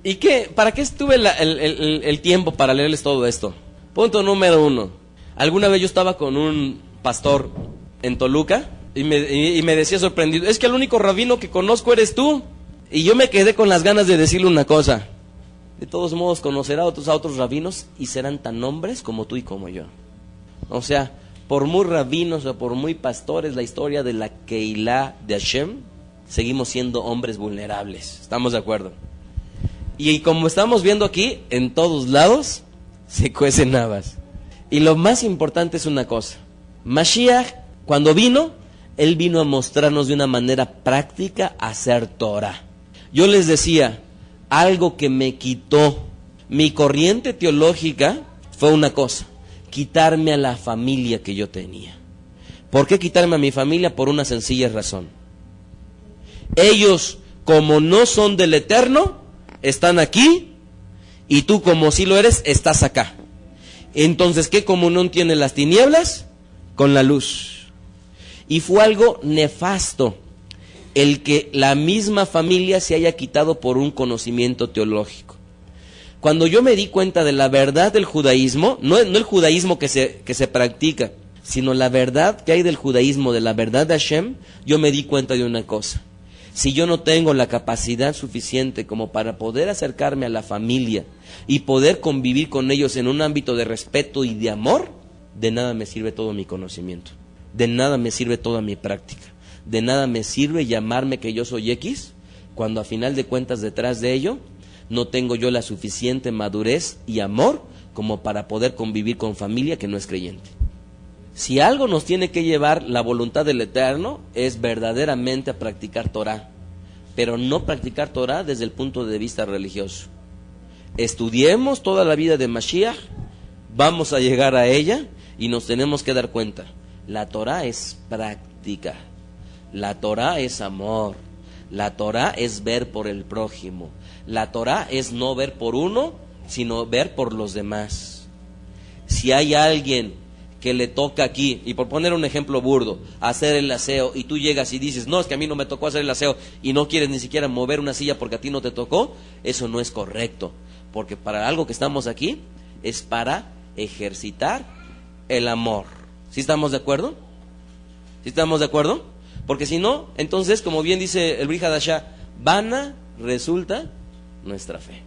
¿Y qué? ¿Para qué estuve el tiempo para leerles todo esto? Punto número 1. Alguna vez yo estaba con un pastor en Toluca y me decía sorprendido, es que el único rabino que conozco eres tú. Y yo me quedé con las ganas de decirle una cosa. De todos modos, conocerá a otros rabinos y serán tan hombres como tú y como yo. O sea, por muy rabinos o por muy pastores, la historia de la Keilah de Hashem, seguimos siendo hombres vulnerables. ¿Estamos de acuerdo? Y como estamos viendo aquí, en todos lados se cuecen habas. Y lo más importante es una cosa. Mashiach, cuando vino, él vino a mostrarnos de una manera práctica a hacer Torah. Yo les decía, algo que me quitó mi corriente teológica fue una cosa, quitarme a la familia que yo tenía. ¿Por qué quitarme a mi familia? Por una sencilla razón. Ellos, como no son del Eterno, están aquí, y tú, como sí lo eres, estás acá. Entonces, ¿qué comunión tienen las tinieblas con la luz? Y fue algo nefasto el que la misma familia se haya quitado por un conocimiento teológico. Cuando yo me di cuenta de la verdad del judaísmo, no el judaísmo que se practica, sino la verdad que hay del judaísmo, de la verdad de Hashem, yo me di cuenta de una cosa. Si yo no tengo la capacidad suficiente como para poder acercarme a la familia y poder convivir con ellos en un ámbito de respeto y de amor, de nada me sirve todo mi conocimiento, de nada me sirve toda mi práctica, de nada me sirve llamarme que yo soy X, cuando a final de cuentas detrás de ello no tengo yo la suficiente madurez y amor como para poder convivir con familia que no es creyente. Si algo nos tiene que llevar la voluntad del Eterno es verdaderamente a practicar Torah, pero no practicar Torah desde el punto de vista religioso. Estudiemos toda la vida de Mashiach, vamos a llegar a ella y nos tenemos que dar cuenta. La Torah es práctica, la Torah es amor, la Torah es ver por el prójimo, la Torah es no ver por uno, sino ver por los demás. Si hay alguien que le toca aquí, y por poner un ejemplo burdo, hacer el aseo, y tú llegas y dices, no, es que a mí no me tocó hacer el aseo, y no quieres ni siquiera mover una silla porque a ti no te tocó, eso no es correcto, porque para algo que estamos aquí, es para ejercitar el amor. ¿Sí estamos de acuerdo? ¿Sí estamos de acuerdo? Porque si no, entonces, como bien dice el Brit Hadashah, vana resulta nuestra fe.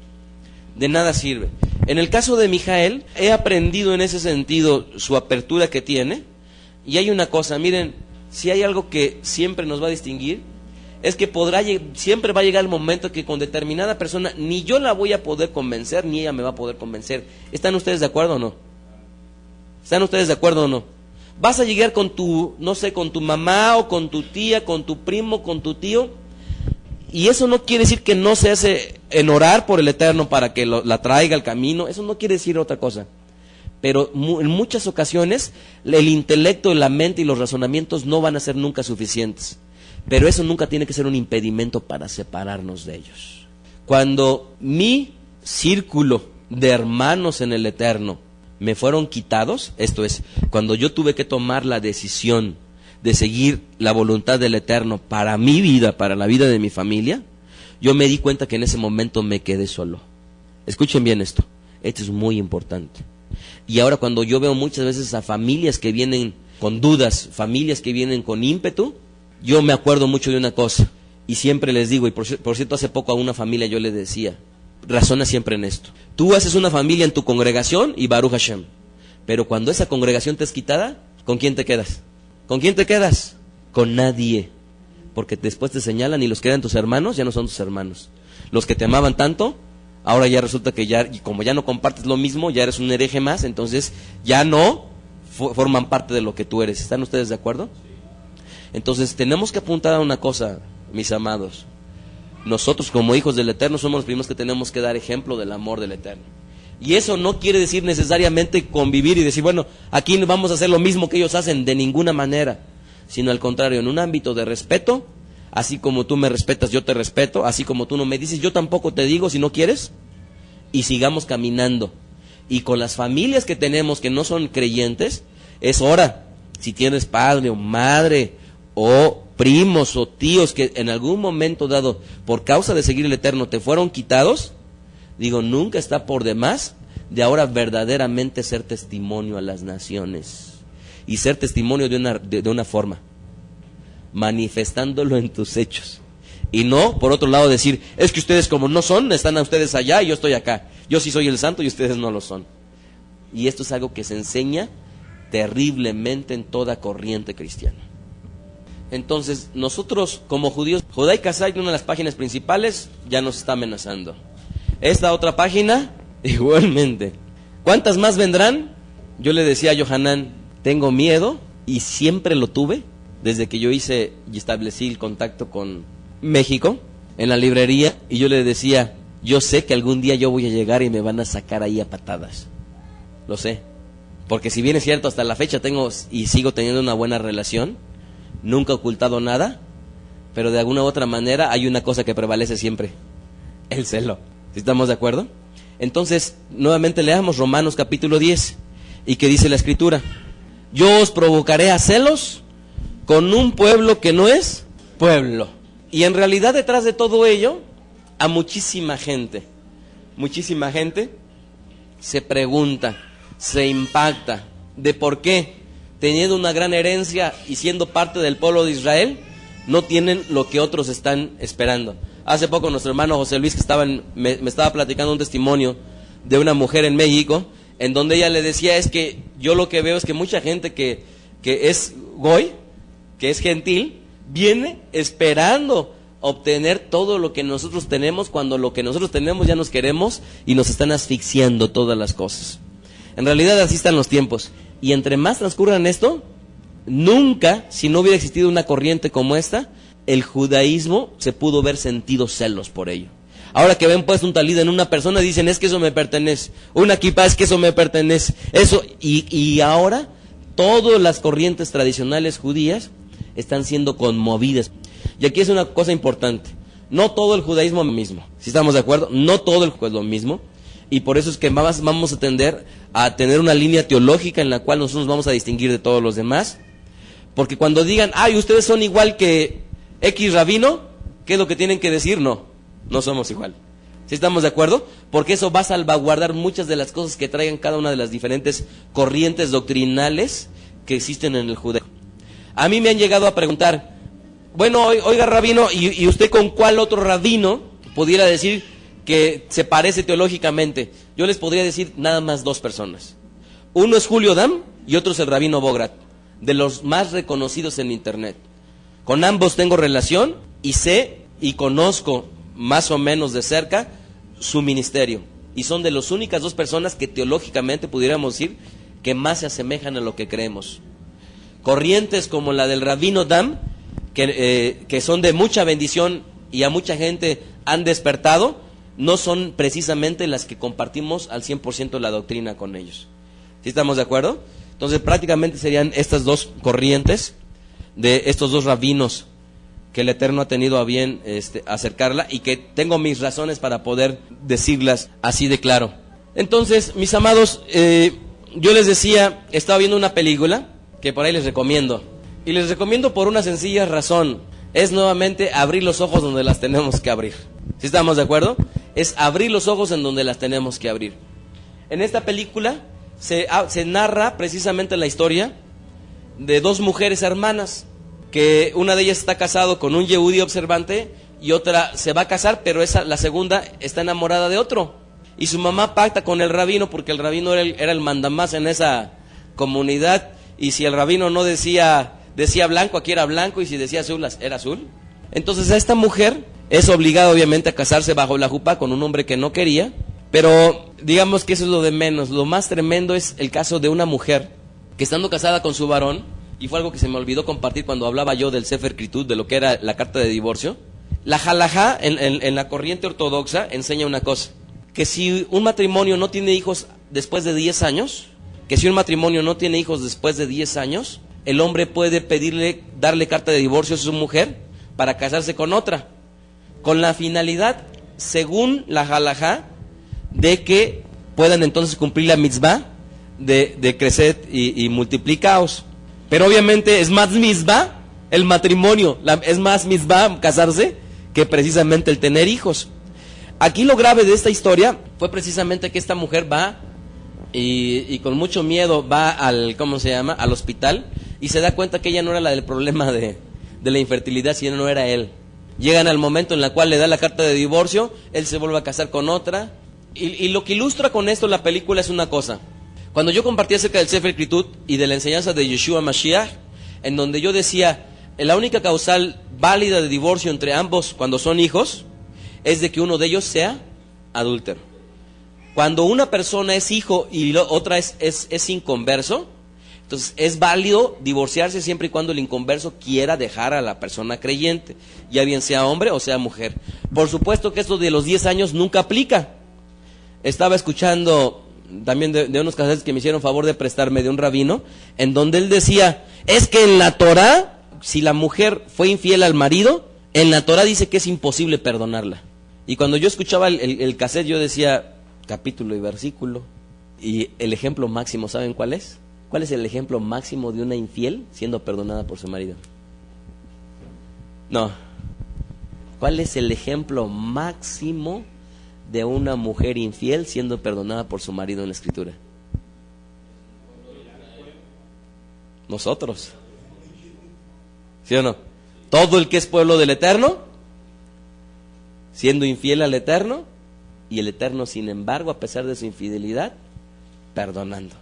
De nada sirve. En el caso de Mijael, he aprendido en ese sentido su apertura que tiene. Y hay una cosa, miren, si hay algo que siempre nos va a distinguir, es que siempre va a llegar el momento que con determinada persona ni yo la voy a poder convencer, ni ella me va a poder convencer. ¿Están ustedes de acuerdo o no? ¿Están ustedes de acuerdo o no? Vas a llegar con tu, no sé, con tu mamá o con tu tía, con tu primo, con tu tío, y eso no quiere decir que no se hace en orar por el Eterno para que la traiga al camino, eso no quiere decir otra cosa. Pero en muchas ocasiones el intelecto, la mente y los razonamientos no van a ser nunca suficientes. Pero eso nunca tiene que ser un impedimento para separarnos de ellos. Cuando mi círculo de hermanos en el Eterno me fueron quitados, esto es, cuando yo tuve que tomar la decisión de seguir la voluntad del Eterno para mi vida, para la vida de mi familia, yo me di cuenta que en ese momento me quedé solo. Escuchen bien esto es muy importante. Y ahora cuando yo veo muchas veces a familias que vienen con dudas, familias que vienen con ímpetu, yo me acuerdo mucho de una cosa, y siempre les digo, y por cierto hace poco a una familia yo les decía, razona siempre en esto. Tú haces una familia en tu congregación y Baruch Hashem, pero cuando esa congregación te es quitada, ¿con quién te quedas? ¿Con quién te quedas? Con nadie. Porque después te señalan y los que eran tus hermanos ya no son tus hermanos. Los que te amaban tanto, ahora ya resulta que ya, y como ya no compartes lo mismo, ya eres un hereje más, entonces ya no forman parte de lo que tú eres. ¿Están ustedes de acuerdo? Entonces tenemos que apuntar a una cosa, mis amados. Nosotros como hijos del Eterno somos los primeros que tenemos que dar ejemplo del amor del Eterno. Y eso no quiere decir necesariamente convivir y decir, bueno, aquí vamos a hacer lo mismo que ellos hacen, de ninguna manera, sino al contrario, en un ámbito de respeto, así como tú me respetas, yo te respeto, así como tú no me dices, yo tampoco te digo si no quieres, y sigamos caminando. Y con las familias que tenemos que no son creyentes, es hora, si tienes padre o madre, o primos o tíos que en algún momento dado, por causa de seguir el Eterno, te fueron quitados, digo, nunca está por demás de ahora verdaderamente ser testimonio a las naciones. Y ser testimonio de una forma, manifestándolo en tus hechos. Y no, por otro lado, decir, es que ustedes como no son, están a ustedes allá y yo estoy acá. Yo sí soy el santo y ustedes no lo son. Y esto es algo que se enseña terriblemente en toda corriente cristiana. Entonces, nosotros como judíos, Judai Kazai, una de las páginas principales, ya nos está amenazando. Esta otra página, igualmente. ¿Cuántas más vendrán? Yo le decía a Yohanan, tengo miedo, y siempre lo tuve, desde que yo hice y establecí el contacto con México, en la librería, y yo le decía, yo sé que algún día yo voy a llegar y me van a sacar ahí a patadas. Lo sé. Porque si bien es cierto, hasta la fecha tengo y sigo teniendo una buena relación, nunca he ocultado nada, pero de alguna u otra manera hay una cosa que prevalece siempre, el celo. ¿Sí estamos de acuerdo? Entonces, nuevamente leamos Romanos capítulo 10, y que dice la Escritura, yo os provocaré a celos con un pueblo que no es pueblo. Y en realidad detrás de todo ello, a muchísima gente se pregunta, se impacta de por qué, teniendo una gran herencia y siendo parte del pueblo de Israel, no tienen lo que otros están esperando. Hace poco nuestro hermano José Luis, que me estaba platicando un testimonio de una mujer en México, en donde ella le decía, es que yo lo que veo es que mucha gente que es goy, que es gentil, viene esperando obtener todo lo que nosotros tenemos, cuando lo que nosotros tenemos ya nos queremos y nos están asfixiando todas las cosas. En realidad así están los tiempos. Y entre más transcurran esto, nunca, si no hubiera existido una corriente como esta, el judaísmo se pudo ver sentido celos por ello. Ahora que ven puesto un talid en una persona, dicen, es que eso me pertenece. Una kippah, es que eso me pertenece. Eso, y ahora, todas las corrientes tradicionales judías están siendo conmovidas. Y aquí es una cosa importante. No todo el judaísmo es lo mismo. ¿Sí estamos de acuerdo? No todo el judaísmo es lo mismo. Y por eso es que vamos a tender a tener una línea teológica en la cual nosotros nos vamos a distinguir de todos los demás. Porque cuando digan, ay, ustedes son igual que X rabino, ¿qué es lo que tienen que decir? No, no somos igual. ¿Sí estamos de acuerdo? Porque eso va a salvaguardar muchas de las cosas que traigan cada una de las diferentes corrientes doctrinales que existen en el judaísmo. A mí me han llegado a preguntar, bueno, oiga rabino, ¿y usted con cuál otro rabino pudiera decir que se parece teológicamente? Yo les podría decir nada más dos personas. Uno es Julio Dam y otro es el rabino Bograt, de los más reconocidos en internet. Con ambos tengo relación y sé y conozco más o menos de cerca su ministerio. Y son de las únicas dos personas que teológicamente pudiéramos decir que más se asemejan a lo que creemos. Corrientes como la del rabino Dam, que son de mucha bendición y a mucha gente han despertado, no son precisamente las que compartimos al 100% la doctrina con ellos. ¿Sí estamos de acuerdo? Entonces prácticamente serían estas dos corrientes de estos dos rabinos que el Eterno ha tenido a bien acercarla y que tengo mis razones para poder decirlas así de claro. Entonces, mis amados, yo les decía, estaba viendo una película que por ahí les recomiendo. Y les recomiendo por una sencilla razón. Es nuevamente abrir los ojos donde las tenemos que abrir. ¿Sí estamos de acuerdo? Es abrir los ojos en donde las tenemos que abrir. En esta película se narra precisamente la historia de dos mujeres hermanas, que una de ellas está casado con un yehudí observante y otra se va a casar, pero la segunda está enamorada de otro. Y su mamá pacta con el rabino, porque el rabino era el mandamás en esa comunidad, y si el rabino no decía blanco, aquí era blanco, y si decía azul, era azul. Entonces a esta mujer es obligada obviamente a casarse bajo la jupá con un hombre que no quería, pero digamos que eso es lo de menos. Lo más tremendo es el caso de una mujer que estando casada con su varón, y fue algo que se me olvidó compartir cuando hablaba yo del Sefer Kritud, de lo que era la carta de divorcio. La halajá en la corriente ortodoxa enseña una cosa, que si un matrimonio no tiene hijos después de 10 años, el hombre puede darle carta de divorcio a su mujer para casarse con otra, con la finalidad, según la halajá, de que puedan entonces cumplir la mitzvah de crecer y multiplicaos. Pero obviamente es más mitzvah el matrimonio, es más mitzvah casarse que precisamente el tener hijos. Aquí lo grave de esta historia fue precisamente que esta mujer va y con mucho miedo va al hospital, y se da cuenta que ella no era la del problema de la infertilidad, sino no era él. Llegan al momento en el cual le da la carta de divorcio, él se vuelve a casar con otra, y lo que ilustra con esto la película es una cosa. Cuando yo compartí acerca del Sefer Kritud y de la enseñanza de Yeshua Mashiach, en donde yo decía, la única causal válida de divorcio entre ambos cuando son hijos, es de que uno de ellos sea adúltero. Cuando una persona es hijo y otra es inconverso, entonces es válido divorciarse siempre y cuando el inconverso quiera dejar a la persona creyente, ya bien sea hombre o sea mujer. Por supuesto que esto de los 10 años nunca aplica. Estaba escuchando también de unos casetes que me hicieron favor de prestarme de un rabino, en donde él decía, es que en la Torah, si la mujer fue infiel al marido, en la Torah dice que es imposible perdonarla. Y cuando yo escuchaba el cassette, yo decía capítulo y versículo, y el ejemplo máximo, ¿saben cuál es? ¿Cuál es el ejemplo máximo de una infiel siendo perdonada por su marido? No. ¿Cuál es el ejemplo máximo de una mujer infiel siendo perdonada por su marido en la Escritura? Nosotros. ¿Sí o no? Todo el que es pueblo del Eterno siendo infiel al Eterno, y el Eterno, sin embargo, a pesar de su infidelidad, perdonando.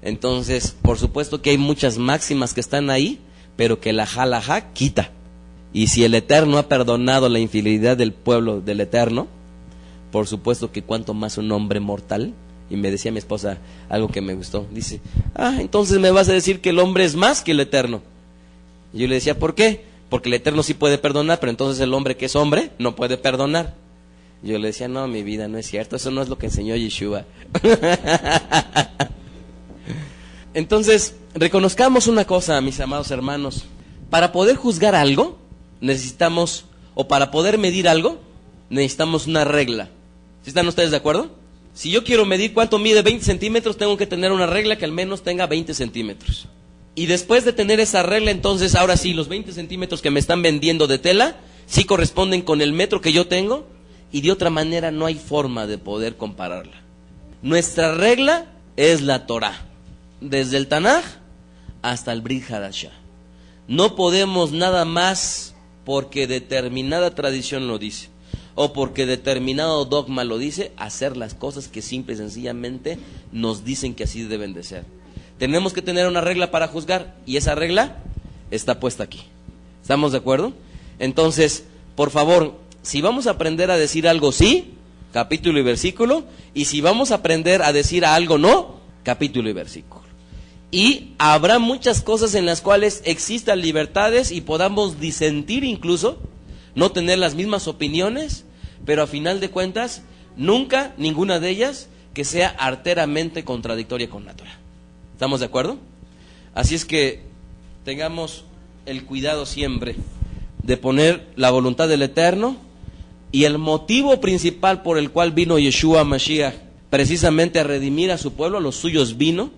Entonces, por supuesto que hay muchas máximas que están ahí, pero que la halajá quita. Y si el Eterno ha perdonado la infidelidad del pueblo del Eterno, por supuesto que cuanto más un hombre mortal Y me decía mi esposa algo que me gustó. Dice, entonces me vas a decir que el hombre es más que el Eterno. Y yo le decía, ¿por qué? Porque el Eterno sí puede perdonar, pero entonces el hombre que es hombre no puede perdonar. Yo le decía, no, mi vida, no es cierto, eso no es lo que enseñó Yeshua. Entonces, reconozcamos una cosa, mis amados hermanos. Para poder juzgar algo, necesitamos, o para poder medir algo, necesitamos una regla. ¿Sí están ustedes de acuerdo? Si yo quiero medir cuánto mide 20 centímetros, tengo que tener una regla que al menos tenga 20 centímetros. Y después de tener esa regla, entonces, ahora sí, los 20 centímetros que me están vendiendo de tela, sí corresponden con el metro que yo tengo, y de otra manera no hay forma de poder compararla. Nuestra regla es la Torah, desde el Tanaj hasta el Brit Hadashah. No podemos nada más porque determinada tradición lo dice, o porque determinado dogma lo dice, hacer las cosas que simple y sencillamente nos dicen que así deben de ser. Tenemos que tener una regla para juzgar, y esa regla está puesta aquí. ¿Estamos de acuerdo? Entonces, por favor, si vamos a aprender a decir algo sí, capítulo y versículo, y si vamos a aprender a decir algo no, capítulo y versículo. Y habrá muchas cosas en las cuales existan libertades y podamos disentir incluso, no tener las mismas opiniones, pero a final de cuentas, nunca ninguna de ellas que sea arteramente contradictoria con la Torah. ¿Estamos de acuerdo? Así es que tengamos el cuidado siempre de poner la voluntad del Eterno, y el motivo principal por el cual vino Yeshua Mashiach, precisamente a redimir a su pueblo, a los suyos vino.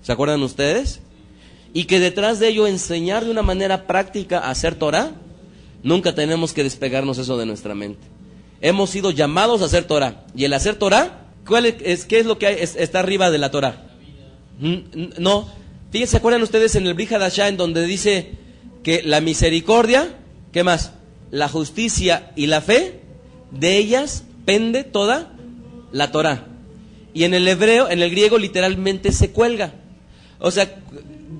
¿Se acuerdan ustedes? Y que detrás de ello enseñar de una manera práctica a hacer Torah. Nunca tenemos que despegarnos eso de nuestra mente. Hemos sido llamados a hacer Torah. Y el hacer Torah, ¿qué es lo que está arriba de la Torah? No. Fíjense, ¿se acuerdan ustedes en el Brit Hadashah en donde dice que la misericordia, ¿qué más? La justicia y la fe, de ellas pende toda la Torah. Y en el hebreo, en el griego, literalmente se cuelga. O sea,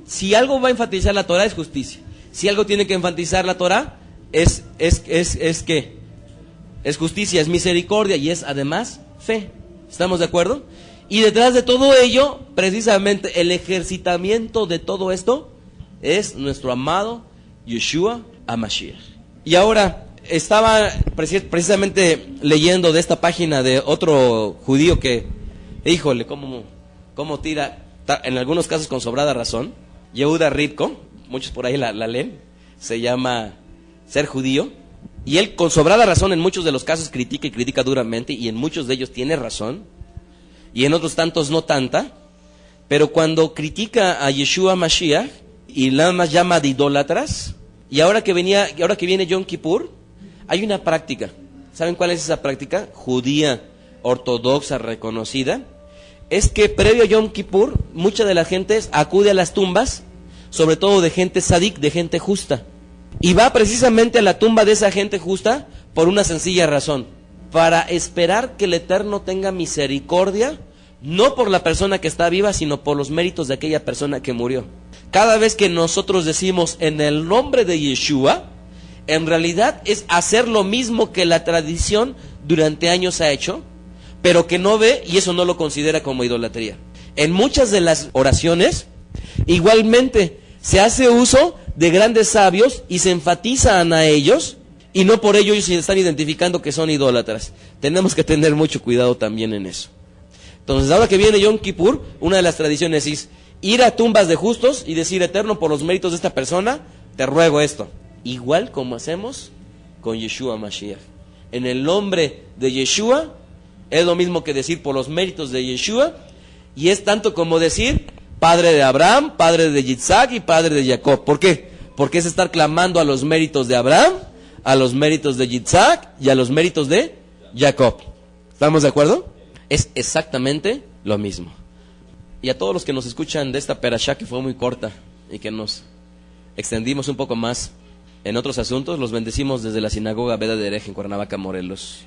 si algo va a enfatizar la Torah es justicia. Si algo tiene que enfatizar la Torah es ¿qué? Es justicia, es misericordia y es además fe. ¿Estamos de acuerdo? Y detrás de todo ello, precisamente el ejercitamiento de todo esto es nuestro amado Yeshua HaMashiach. Y ahora estaba precisamente leyendo de esta página de otro judío que, híjole, cómo tira, en algunos casos con sobrada razón. Yehuda Ribko, muchos por ahí la leen, se llama Ser Judío, y él con sobrada razón en muchos de los casos critica y critica duramente, y en muchos de ellos tiene razón, y en otros tantos no tanta, pero cuando critica a Yeshua Mashiach y nada más llama de idólatras, y ahora que viene Yom Kippur, hay una práctica. ¿Saben cuál es esa práctica? Judía, ortodoxa, reconocida. Es que previo a Yom Kippur, mucha de la gente acude a las tumbas, sobre todo de gente sadik, de gente justa. Y va precisamente a la tumba de esa gente justa por una sencilla razón: para esperar que el Eterno tenga misericordia, no por la persona que está viva, sino por los méritos de aquella persona que murió. Cada vez que nosotros decimos en el nombre de Yeshua, en realidad es hacer lo mismo que la tradición durante años ha hecho, pero que no ve y eso no lo considera como idolatría. En muchas de las oraciones, igualmente, se hace uso de grandes sabios y se enfatizan a ellos, y no por ello ellos se están identificando que son idólatras. Tenemos que tener mucho cuidado también en eso. Entonces, ahora que viene Yom Kippur, una de las tradiciones es ir a tumbas de justos y decir: Eterno, por los méritos de esta persona, te ruego esto. Igual como hacemos con Yeshua Mashiach. En el nombre de Yeshua, es lo mismo que decir por los méritos de Yeshua, y es tanto como decir padre de Abraham, padre de Yitzhak y padre de Jacob. ¿Por qué? Porque es estar clamando a los méritos de Abraham, a los méritos de Yitzhak y a los méritos de Jacob. ¿Estamos de acuerdo? Es exactamente lo mismo. Y a todos los que nos escuchan de esta perashá que fue muy corta y que nos extendimos un poco más en otros asuntos, los bendecimos desde la sinagoga Beda de Erej en Cuernavaca, Morelos.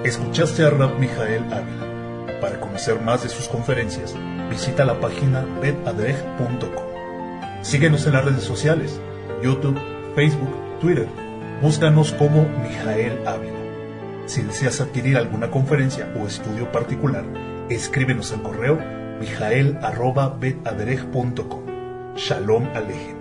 Escuchaste a Rab Mijael Ávila. Para conocer más de sus conferencias, visita la página betadrej.com. Síguenos en las redes sociales, YouTube, Facebook, Twitter. Búscanos como Mijael Ávila. Si deseas adquirir alguna conferencia o estudio particular, escríbenos al correo mijael@betaderech.com. Shalom Alejem.